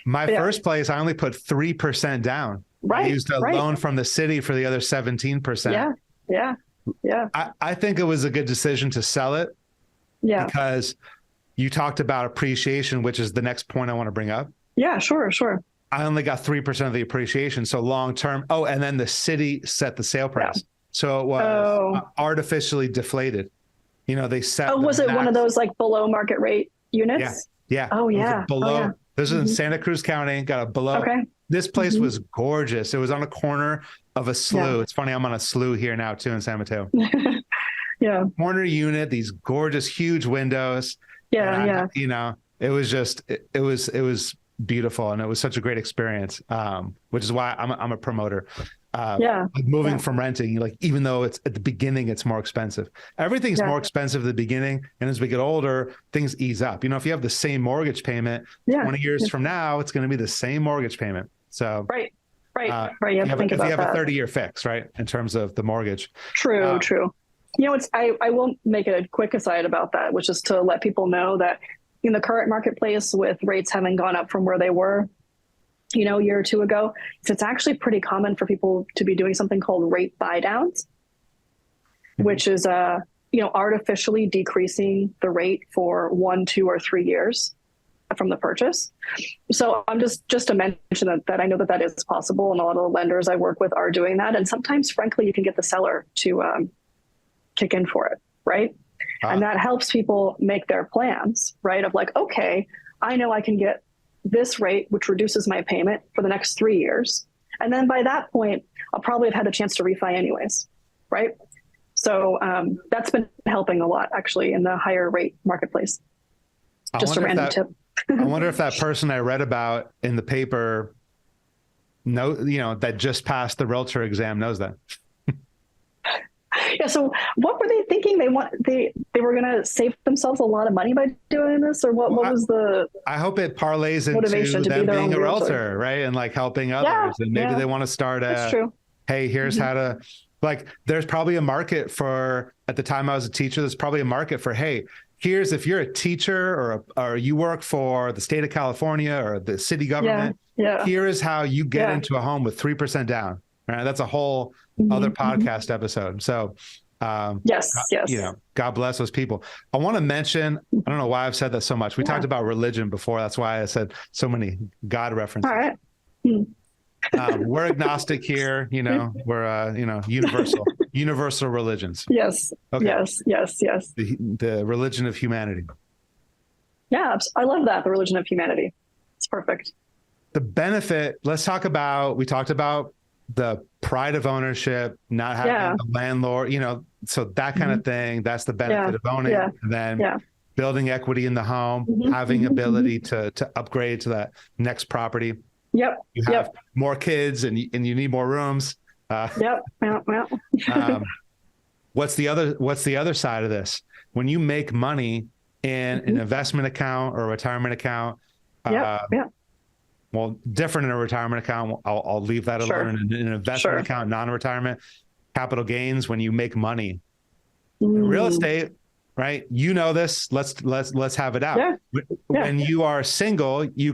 My first place, I only put 3% down. Right. I used a loan from the city for the other 17%. Yeah. I think it was a good decision to sell it. Yeah. Because you talked about appreciation, which is the next point I want to bring up. Yeah, sure. I only got 3% of the appreciation. So long term. Oh, and then the city set the sale price. Yeah. So it was artificially deflated. They set. Oh, was it one of those like below market rate units? Yeah. Oh, yeah. Below. This is in Santa Cruz County. Got a below. Okay. This place was gorgeous. It was on a corner of a slough. Yeah. It's funny. I'm on a slough here now too in San Mateo. Corner unit. These gorgeous, huge windows. Yeah. It was just. It was beautiful, and it was such a great experience. Which is why I'm a promoter. Moving from renting, even though it's at the beginning, it's more expensive. Everything's more expensive at the beginning. And as we get older, things ease up. If you have the same mortgage payment, 20 years from now, it's going to be the same mortgage payment. So, right. You have to think about that. If you have a 30-year fix, right? In terms of the mortgage. True. I will make a quick aside about that, which is to let people know that in the current marketplace, with rates having gone up from where they were, a year or two ago, it's actually pretty common for people to be doing something called rate buy downs, which is, artificially decreasing the rate for 1, 2, or 3 years from the purchase. So I'm just to mention that I know that is possible, and a lot of the lenders I work with are doing that. And sometimes, frankly, you can get the seller to kick in for it, right? And that helps people make their plans, right? Of like, okay, I know I can get this rate, which reduces my payment for the next 3 years. And then by that point, I'll probably have had a chance to refi anyways, right? So that's been helping a lot, actually, in the higher rate marketplace. Just a random tip. I wonder if that person I read about in the paper, that just passed the Realtor exam knows that. Yeah. So what were they thinking? They were going to save themselves a lot of money by doing this, or what was the? I hope it parlays into them being a realtor, right? And like helping others, and maybe they want to start That's true. Hey, here's how to. Like, there's probably a market for. At the time I was a teacher, there's probably a market for. Hey, here's if you're a teacher or you work for the state of California or the city government. Yeah. Here is how you get into a home with 3% down. Right. That's a whole other podcast episode. So, yes. God bless those people. I want to mention, I don't know why I've said that so much. We talked about religion before. That's why I said so many God references. All right. We're agnostic here. We're universal religions. Yes. Okay. Yes. The religion of humanity. Yeah, I love that. The religion of humanity. It's perfect. The benefit, we talked about the pride of ownership, not having a landlord, so that kind of thing. That's the benefit of owning. And then building equity in the home, having ability to upgrade to that next property. Yep. You have more kids and you need more rooms. What's the other side of this? When you make money in an investment account or a retirement account, well, different in a retirement account. I'll leave that alone. In an investment account, non-retirement, capital gains when you make money. Real estate, right? You know this. Let's have it out. When you are single, you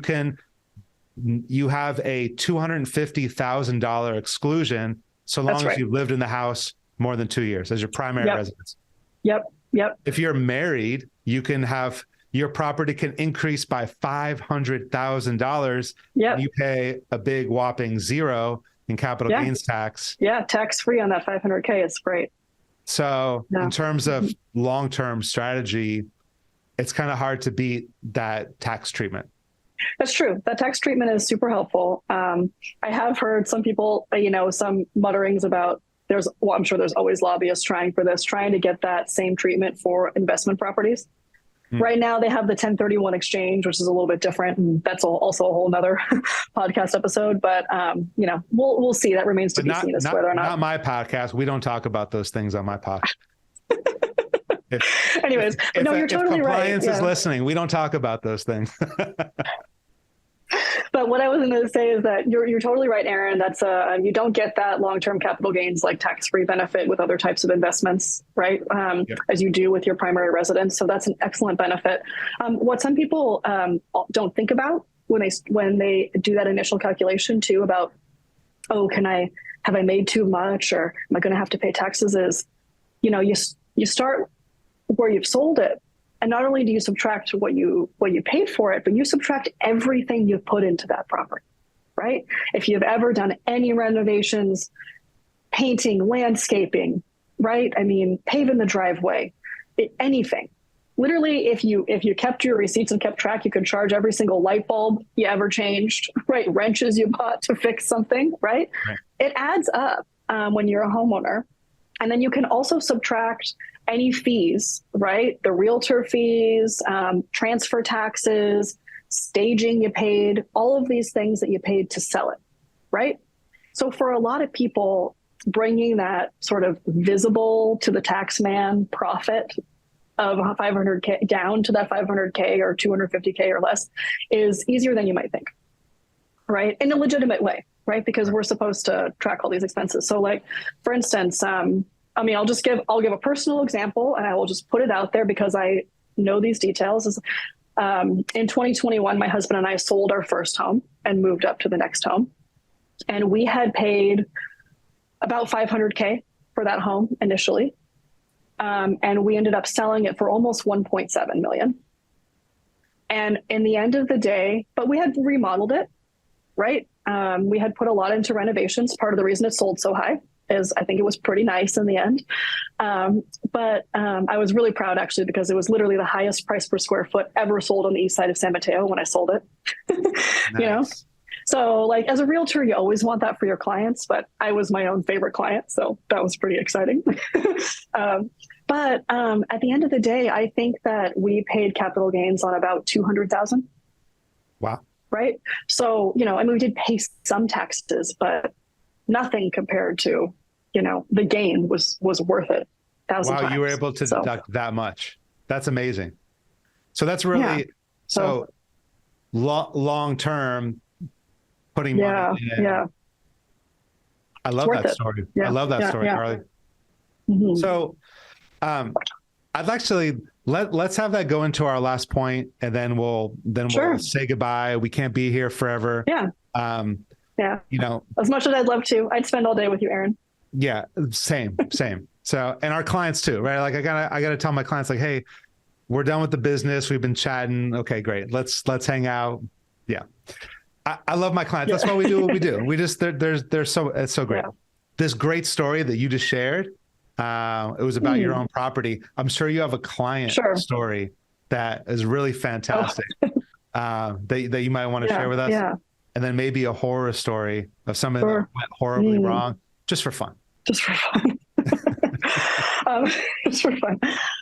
have a $250,000 exclusion so long as you've lived in the house more than 2 years as your primary residence. Yep. If you're married, you can have your property can increase by $500,000. You pay a big whopping zero in capital gains tax. Tax-free on that $500K. It's great. So in terms of long-term strategy, it's kind of hard to beat that tax treatment. That's true. That tax treatment is super helpful. I have heard some people, some mutterings about I'm sure there's always lobbyists trying to get that same treatment for investment properties. Right now they have the 1031 exchange, which is a little bit different. And that's also a whole nother podcast episode, but we'll see. That remains to be seen as whether or not. Not my podcast. We don't talk about those things on my podcast. Anyways, you're totally right. If compliance is listening, we don't talk about those things. But what I was going to say is that you're totally right, Aaron. That's you don't get that long-term capital gains like tax-free benefit with other types of investments, right? As you do with your primary residence. So that's an excellent benefit. What some people don't think about when they do that initial calculation too about, have I made too much or am I going to have to pay taxes? Is you start where you've sold it. And not only do you subtract what you paid for it, but you subtract everything you've put into that property, right? If you've ever done any renovations, painting, landscaping, right? I mean, paving the driveway, anything. Literally, if you kept your receipts and kept track, you could charge every single light bulb you ever changed, right? Wrenches you bought to fix something, right? It adds up when you're a homeowner. And then you can also subtract any fees, right? The realtor fees, transfer taxes, staging you paid, all of these things that you paid to sell it, right? So for a lot of people, bringing that sort of visible to the tax man profit of 500K down to that 500K or 250K or less is easier than you might think, right? In a legitimate way, right? Because we're supposed to track all these expenses. So like, for instance, I'll give a personal example and I will just put it out there because I know these details. In 2021, my husband and I sold our first home and moved up to the next home. And we had paid about 500K for that home initially. And we ended up selling it for almost 1.7 million. And in the end of the day, but we had remodeled it, right? We had put a lot into renovations. Part of the reason it sold so high is I think it was pretty nice in the end. But I was really proud actually, because it was literally the highest price per square foot ever sold on the east side of San Mateo when I sold it. Nice. So like as a realtor, you always want that for your clients, but I was my own favorite client. So that was pretty exciting. But at the end of the day, I think that we paid capital gains on about 200,000. Wow. Right. So, we did pay some taxes, but nothing compared to, the gain was worth it. Wow, you were able to deduct that much. That's amazing. So that's really, long term putting money in. Yeah. I love that story. Yeah. I love that story, Carly. Mm-hmm. So I'd actually let's have that go into our last point, and then we'll say goodbye. We can't be here forever. Yeah. As much as I'd love to, I'd spend all day with you, Aaron. Yeah, same. So, and our clients too, right? Like I gotta tell my clients like, hey, we're done with the business. We've been chatting. Okay, great. Let's hang out. Yeah. I love my clients. That's why we do what we do. We just, it's so great. Yeah. This great story that you just shared, it was about your own property. I'm sure you have a client story that is really fantastic, that you might want to share with us. Yeah. And then maybe a horror story of something that went horribly wrong, just for fun. Just for fun. Just for fun.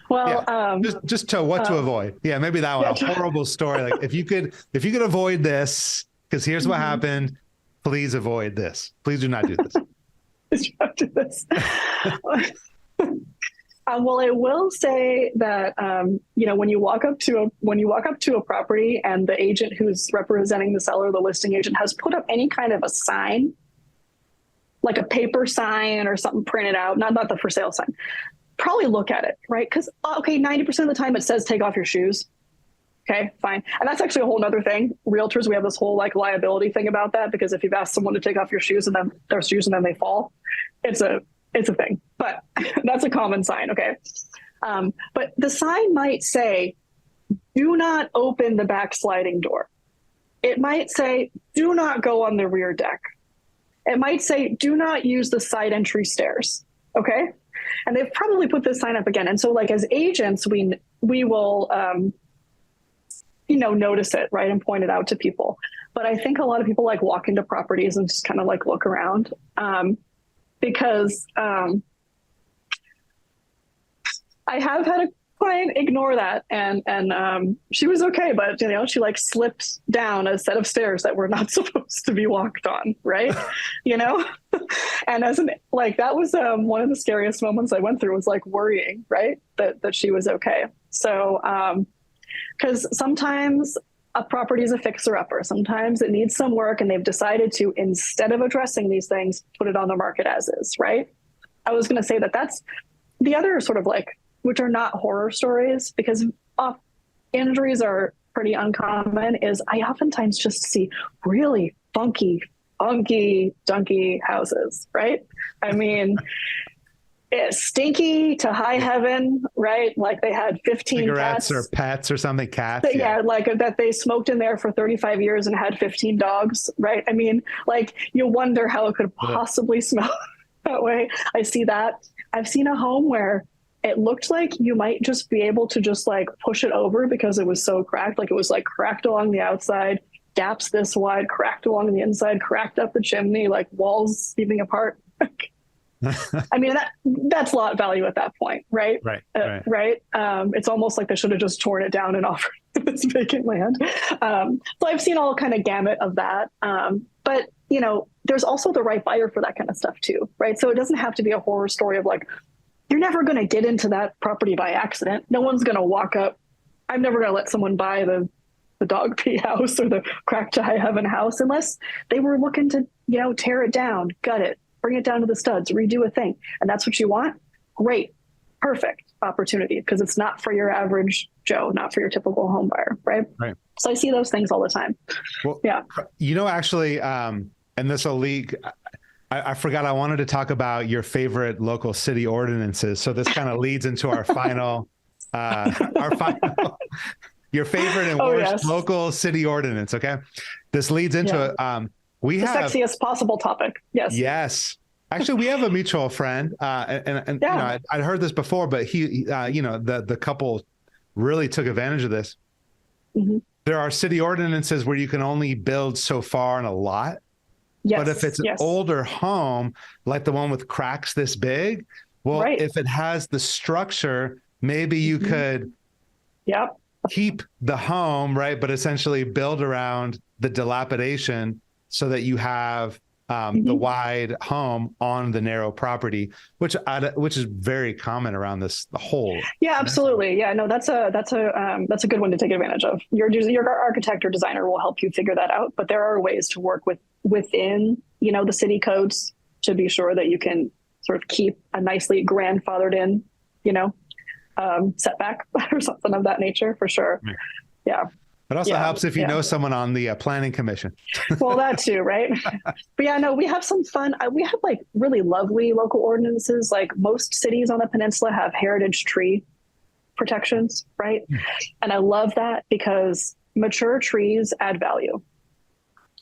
Well, just to what to avoid. Yeah, maybe that one. A horrible story. Like if you could avoid this, because here's what happened. Please avoid this. Please do not do this. Please do not do this. Well, I will say that when you walk up to a property and the agent who's representing the seller, the listing agent, has put up any kind of a sign, like a paper sign or something printed out, not the for sale sign, probably look at it, right? Because 90% of the time it says take off your shoes. Okay, fine. And that's actually a whole other thing. Realtors, we have this whole like liability thing about that, because if you've asked someone to take off your shoes and then they fall, it's a thing. But that's a common sign. Okay. But the sign might say, do not open the back sliding door. It might say, do not go on the rear deck. It might say, do not use the side entry stairs. Okay. And they've probably put this sign up again. And so like as agents, we will, notice it, right, and point it out to people. But I think a lot of people like walk into properties and just kind of like look around, because I have had a client ignore that, and she was okay, but she like slipped down a set of stairs that were not supposed to be walked on, right? And that was one of the scariest moments I went through, was like worrying, right, that she was okay. So because sometimes a property is a fixer-upper. Sometimes it needs some work, and they've decided to, instead of addressing these things, put it on the market as is, right? I was going to say that's the other sort of like, which are not horror stories, because injuries are pretty uncommon, is I oftentimes just see really funky, dunky houses, right? I mean, it's stinky to high heaven, right? Like they had 15 cigarettes cats. or pets or something, cats. Yeah, like that they smoked in there for 35 years and had 15 dogs, right? I mean, like you wonder how it could possibly smell that way. I see that. I've seen a home where it looked like you might just be able to just like push it over because it was so cracked. Like it was like cracked along the outside, gaps this wide, cracked along the inside, cracked up the chimney, like walls heaving apart. I mean, that's lot value at that point, right? Right. It's almost like they should have just torn it down and offered this vacant land. So I've seen all kind of gamut of that. But, there's also the right buyer for that kind of stuff too, right? So it doesn't have to be a horror story of like, you're never going to get into that property by accident. No one's going to walk up. I'm never going to let someone buy the dog pee house or the cracked to high heaven house unless they were looking to, tear it down, gut it, bring it down to the studs, redo a thing. And that's what you want? Great. Perfect opportunity, because it's not for your average Joe, not for your typical home buyer, right? Right. So I see those things all the time. Well, yeah. Actually, and this will leak, I forgot I wanted to talk about your favorite local city ordinances. So this kind of leads into our final, your favorite and worst local city ordinance. Okay. This leads into the sexiest possible topic. Yes. Yes. Actually, we have a mutual friend, and I'd heard this before, but he the couple really took advantage of this. Mm-hmm. There are city ordinances where you can only build so far in a lot. Yes. But if it's an older home, like the one with cracks this big, if it has the structure, maybe you could keep the home, right? But essentially build around the dilapidation so that you have the wide home on the narrow property, which is very common around the whole. Yeah, absolutely. Yeah, no, that's a good one to take advantage of. Your architect or designer will help you figure that out, but there are ways to work within, the city codes to be sure that you can sort of keep a nicely grandfathered in, setback or something of that nature, for sure. Yeah. It also helps if you know someone on the planning commission. Well, that too, right? But we have some fun. We have like really lovely local ordinances. Like most cities on the peninsula have heritage tree protections, right? And I love that because mature trees add value.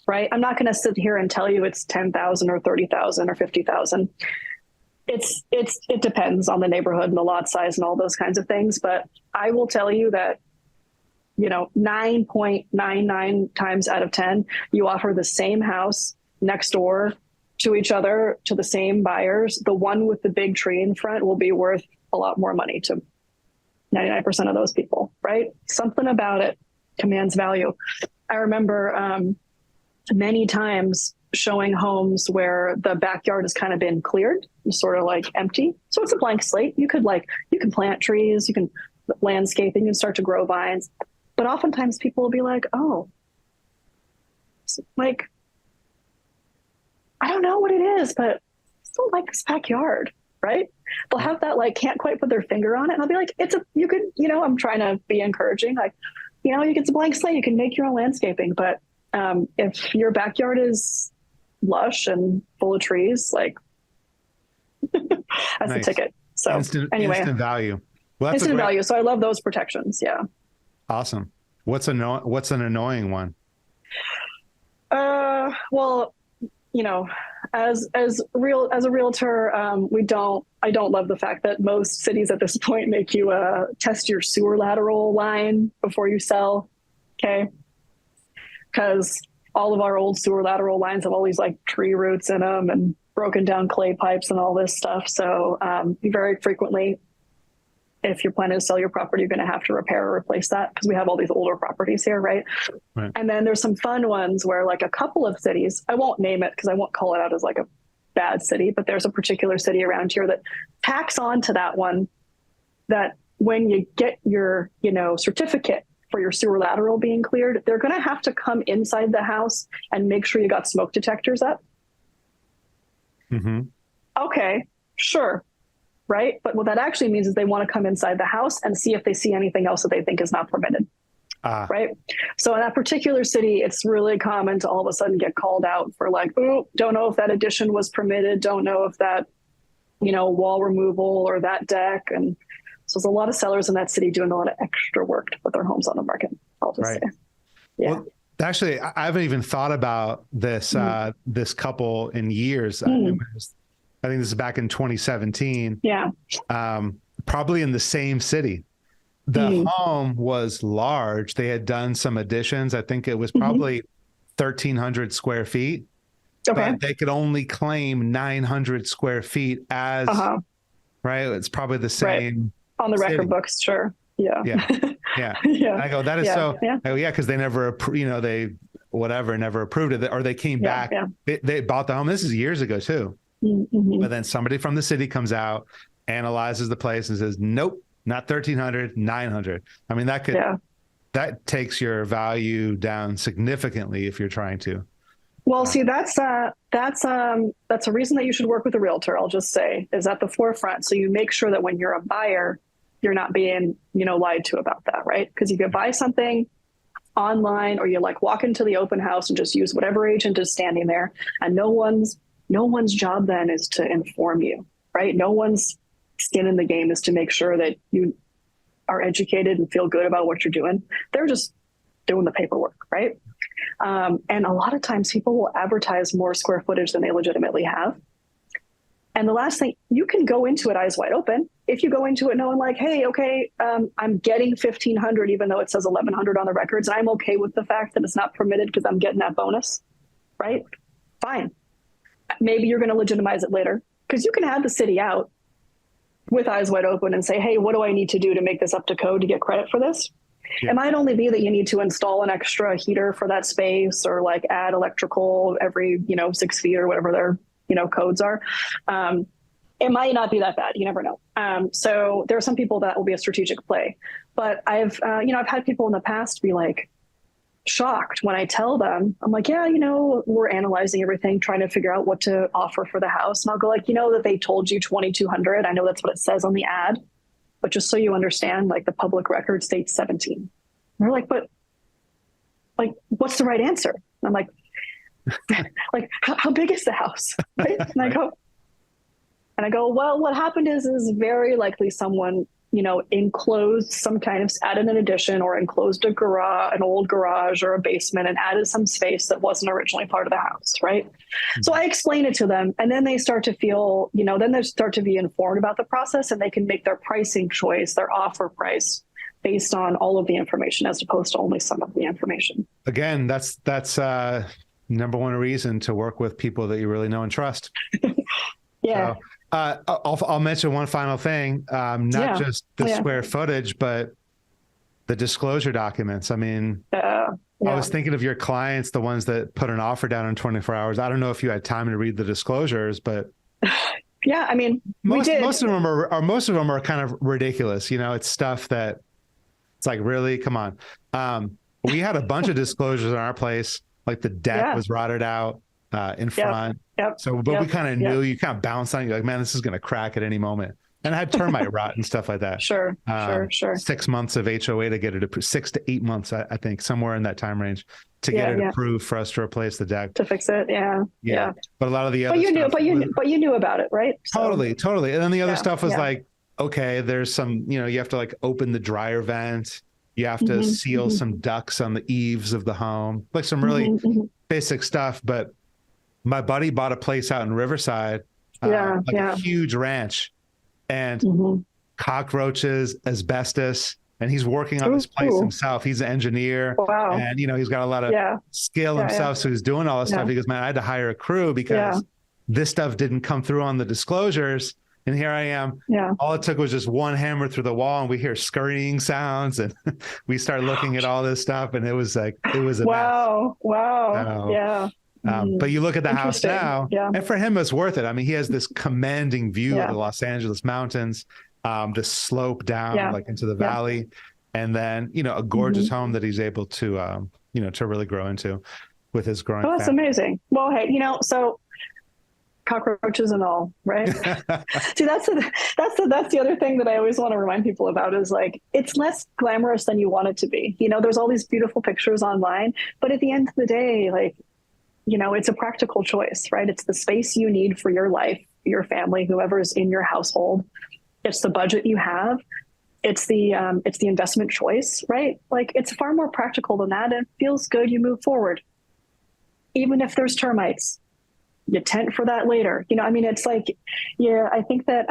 right? I'm not going to sit here and tell you it's 10,000 or 30,000 or 50,000. It depends on the neighborhood and the lot size and all those kinds of things. But I will tell you that, 9.99 times out of 10, you offer the same house next door to each other, to the same buyers. The one with the big tree in front will be worth a lot more money to 99% of those people, right? Something about it commands value. I remember many times showing homes where the backyard has kind of been cleared, sort of like empty. So it's a blank slate. You can plant trees, you can landscaping, you can start to grow vines. But oftentimes people will be like, oh, like, I don't know what it is, but I still like this backyard, right? They'll have that, like, can't quite put their finger on it. And I'll be like, I'm trying to be encouraging. Like, it's a blank slate. You can make your own landscaping. But if your backyard is lush and full of trees, like, that's the ticket. So instant value. Well, that's instant value. So I love those protections. Yeah. Awesome. What's an annoying one? Well, as a realtor, I don't love the fact that most cities at this point make you test your sewer lateral line before you sell. Okay. Because all of our old sewer lateral lines have all these like tree roots in them and broken down clay pipes and all this stuff. So very frequently, if you're planning to sell your property, you're going to have to repair or replace that, because we have all these older properties here, right? And then there's some fun ones where, like, a couple of cities, I won't name it because I won't call it out as like a bad city, but there's a particular city around here that tacks on to that one that when you get your, certificate for your sewer lateral being cleared, they're going to have to come inside the house and make sure you got smoke detectors up. Mm-hmm. Okay, sure. Right. But what that actually means is they want to come inside the house and see if they see anything else that they think is not permitted. Right. So in that particular city, it's really common to all of a sudden get called out for, like, oh, don't know if that addition was permitted. Don't know if that, wall removal or that deck. And so there's a lot of sellers in that city doing a lot of extra work to put their homes on the market. I'll just say. Yeah. Well, actually, I haven't even thought about this, this couple in years. I think this is back in 2017. Yeah. Probably in the same city. The home was large. They had done some additions. I think it was probably 1,300 square feet. Okay. But they could only claim 900 square feet as, right? It's probably the same. Right. On the city. record books, sure. Yeah. Yeah. Yeah. Yeah. And I go, that is so, Yeah. I go, yeah, because they never, never approved it, or they came back. Yeah. They bought the home. This is years ago too. Mm-hmm. But then somebody from the city comes out, analyzes the place, and says, nope, not 1,300, 900. I mean, that takes your value down significantly if you're trying to. Well, see, that's a reason that you should work with a realtor. I'll just say, is at the forefront. So you make sure that when you're a buyer, you're not being, lied to about that, right? Because you could buy something online, or you walk into the open house and just use whatever agent is standing there, and no one's job then is to inform you, right? No one's skin in the game is to make sure that you are educated and feel good about what you're doing. They're just doing the paperwork, right? And a lot of times people will advertise more square footage than they legitimately have. And the last thing, you can go into it eyes wide open. If you go into it knowing hey, okay, I'm getting 1,500, even though it says 1,100 on the records, and I'm okay with the fact that it's not permitted because I'm getting that bonus, right? Fine. Maybe you're going to legitimize it later, because you can have the city out with eyes wide open and say, hey, what do I need to do to make this up to code to get credit for this? Yeah. It might only be that you need to install an extra heater for that space, or add electrical every, 6 feet or whatever their, codes are. It might not be that bad. You never know. So there are some people that will be a strategic play, but I've had people in the past be shocked when I tell them, I'm yeah, we're analyzing everything, trying to figure out what to offer for the house. And I'll go that they told you 2,200. I know that's what it says on the ad, but just so you understand, the public record states 17. And they're but what's the right answer? And I'm how big is the house? Right? And I go, well, what happened is very likely someone enclosed some kind of added an addition or enclosed a garage, an old garage or a basement, and added some space that wasn't originally part of the house, right? Mm-hmm. So I explain it to them, and then they start to feel, then they start to be informed about the process, and they can make their pricing choice, their offer price, based on all of the information as opposed to only some of the information. Again, that's number one reason to work with people that you really know and trust. Yeah. So, I'll mention one final thing, not just the square footage, but the disclosure documents. I mean, I was thinking of your clients, the ones that put an offer down in 24 hours. I don't know if you had time to read the disclosures, but yeah, I mean, most of them are kind of ridiculous. It's stuff that it's like, really, come on. We had a bunch of disclosures in our place, like the deck was rotted out in front. Yep. So, but we kind of knew, you kind of bounced on it. You're like, man, this is going to crack at any moment. And I had termite rot and stuff like that. Sure. 6 months of HOA to get it approved, 6 to 8 months, I think, somewhere in that time range to get it approved for us to replace the deck. To fix it. Yeah. But a lot of the other but you knew about it, right? Totally. And then the other stuff was like, okay, there's some, you have to like open the dryer vent. You have to seal some ducts on the eaves of the home, like some really basic stuff. But my buddy bought a place out in Riverside, a huge ranch, and cockroaches, asbestos, and he's working on this place himself. He's an engineer, and he's got a lot of skill himself, so he's doing all this stuff. He goes, man, I had to hire a crew because this stuff didn't come through on the disclosures. And here I am. Yeah. All it took was just one hammer through the wall, and we hear scurrying sounds, and we start looking at all this stuff, and it was a mess. Wow. Yeah. But you look at the house now, and for him, it's worth it. I mean, he has this commanding view of the Los Angeles mountains, the slope down like into the valley, and then a gorgeous home that he's able to to really grow into with his growing. Oh, that's family. Amazing. Well, hey, so cockroaches and all, right? See, that's the other thing that I always want to remind people about is like, it's less glamorous than you want it to be. There's all these beautiful pictures online, but at the end of the day, like, it's a practical choice, right? It's the space you need for your life, your family, whoever's in your household. It's the budget you have. It's the investment choice, right? Like, it's far more practical than that. And it feels good. You move forward. Even if there's termites, you tent for that later. It's like, I think that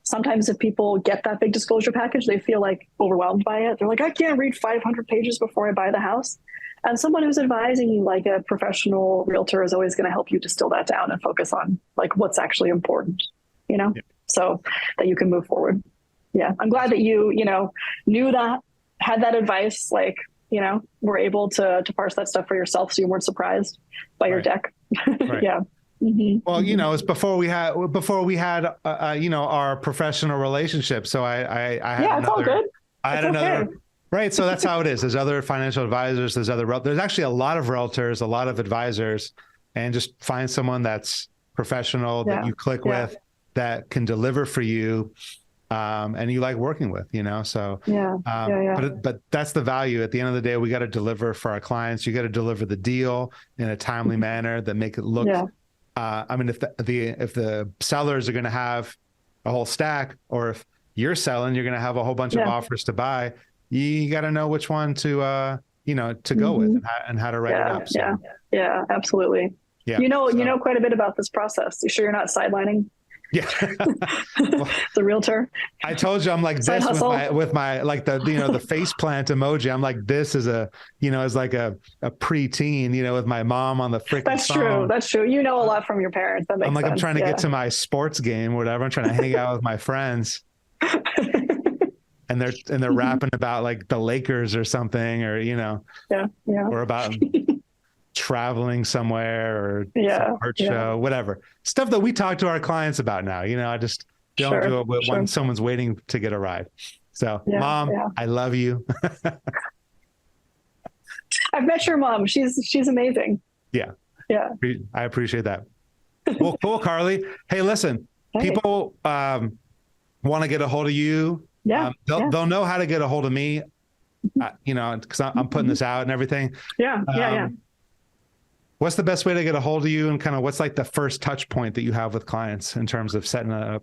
sometimes if people get that big disclosure package, they feel like overwhelmed by it. They're like, I can't read 500 pages before I buy the house. And someone who's advising you, like a professional realtor, is always going to help you distill that down and focus on like what's actually important, so that you can move forward. Yeah. I'm glad that you knew that, had that advice, like, were able to parse that stuff for yourself, so you weren't surprised by your deck. Right. Yeah. Well, it's before we had our professional relationship. So I had it's all good. I had another. Right. So that's how it is. There's other financial advisors. There's actually a lot of realtors, a lot of advisors, and just find someone that's professional that you click with, that can deliver for you. And you like working with, so, but that's the value. At the end of the day, we got to deliver for our clients. You got to deliver the deal in a timely manner that make it look, if the sellers are going to have a whole stack, or if you're selling, you're going to have a whole bunch of offers to buy. You got to know which one to go with and how to write it up. So. Yeah, absolutely. Yeah. You know quite a bit about this process. You sure you're not sidelining? Yeah. The realtor. I told you I'm like this with my like the face plant emoji. I'm like this is as like a preteen, with my mom on the freaking phone. That's true. You know a lot from your parents. That makes sense. I'm trying to get to my sports game or whatever. I'm trying to hang out with my friends. And they're rapping about like the Lakers or something, or or about traveling somewhere or some art show, whatever stuff that we talk to our clients about now. I just don't do it when someone's waiting to get a ride. So, Mom, I love you. I've met your mom. She's amazing. Yeah. I appreciate that. Well, cool, Carly. Hey, listen, people want to get a hold of you. They'll know how to get a hold of me, because I'm putting this out and everything. Yeah. What's the best way to get a hold of you, and kind of what's like the first touch point that you have with clients in terms of setting up?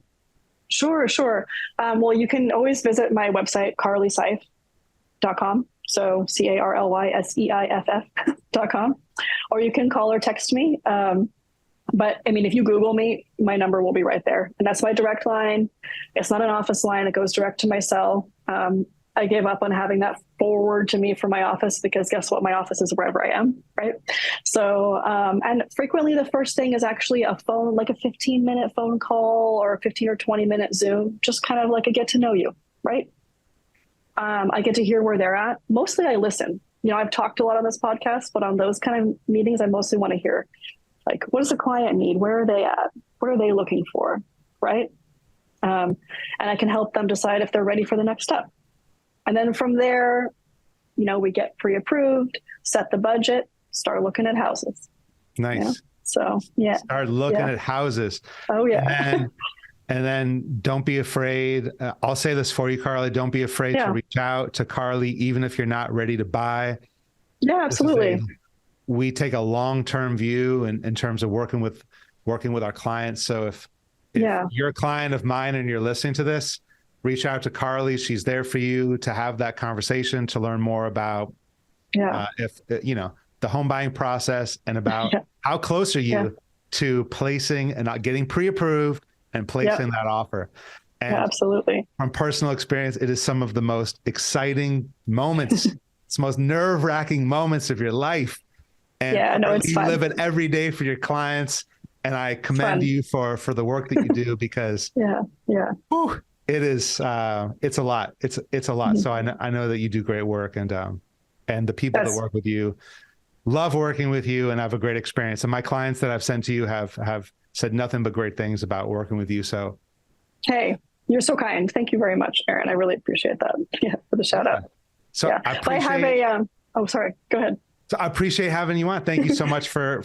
Sure, sure. Well, you can always visit my website, carlyseiff.com. So CARLYSEIFF.com. Or you can call or text me. But I mean, if you Google me, my number will be right there. And that's my direct line. It's not an office line. It goes direct to my cell. I gave up on having that forward to me from my office because guess what? My office is wherever I am, right? So, and frequently the first thing is actually a phone, like a 15-minute phone call or a 15 or 20-minute Zoom, just kind of like a get to know you, right? I get to hear where they're at. Mostly I listen. I've talked a lot on this podcast, but on those kind of meetings, I mostly want to hear, like, what does the client need? Where are they at? What are they looking for, right? And I can help them decide if they're ready for the next step. And then from there, we get pre-approved, set the budget, start looking at houses. Nice. So, yeah. Start looking at houses. Oh, yeah. And then don't be afraid. I'll say this for you, Carly. Don't be afraid to reach out to Carly, even if you're not ready to buy. Yeah, absolutely. We take a long-term view in terms of working with our clients. So if you're a client of mine and you're listening to this, reach out to Carly. She's there for you to have that conversation, to learn more about the home buying process and about how close are you to placing and not getting pre-approved and placing that offer. And absolutely. From personal experience, it is some of the most exciting moments. It's the most nerve-wracking moments of your life. And it's you fun. live it every day for your clients. And I commend you for the work that you do because whew, it is it's a lot. It's a lot. So I know that you do great work, and the people that work with you love working with you and have a great experience. And my clients that I've sent to you have said nothing but great things about working with you. So hey, you're so kind. Thank you very much, Aaron. I really appreciate that. Yeah, for the shout out. So I appreciate. I have a sorry. Go ahead. So I appreciate having you on. Thank you so much for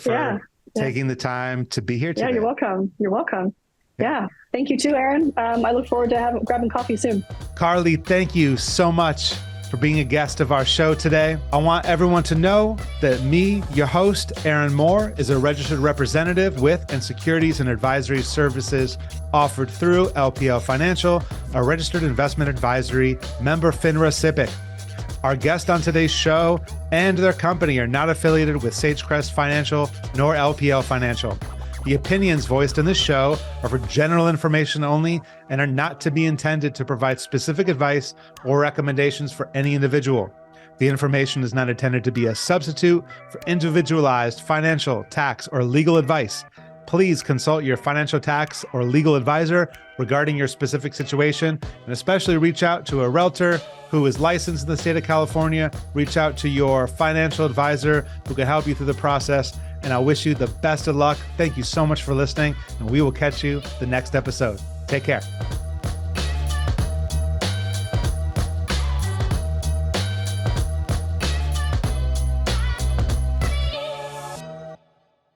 taking the time to be here today. Yeah, you're welcome. You're welcome. Yeah. Thank you too, Aaron. I look forward to grabbing coffee soon. Carly, thank you so much for being a guest of our show today. I want everyone to know that me, your host, Aaron Moore, is a registered representative with and securities and advisory services offered through LPL Financial, a registered investment advisory member FINRA SIPC. Our guest on today's show and their company are not affiliated with Sagecrest Financial nor LPL Financial. The opinions voiced in this show are for general information only and are not to be intended to provide specific advice or recommendations for any individual. The information is not intended to be a substitute for individualized financial, tax, or legal advice. Please consult your financial, tax, or legal advisor regarding your specific situation, and especially reach out to a realtor who is licensed in the state of California. Reach out to your financial advisor who can help you through the process. And I wish you the best of luck. Thank you so much for listening, and we will catch you the next episode. Take care.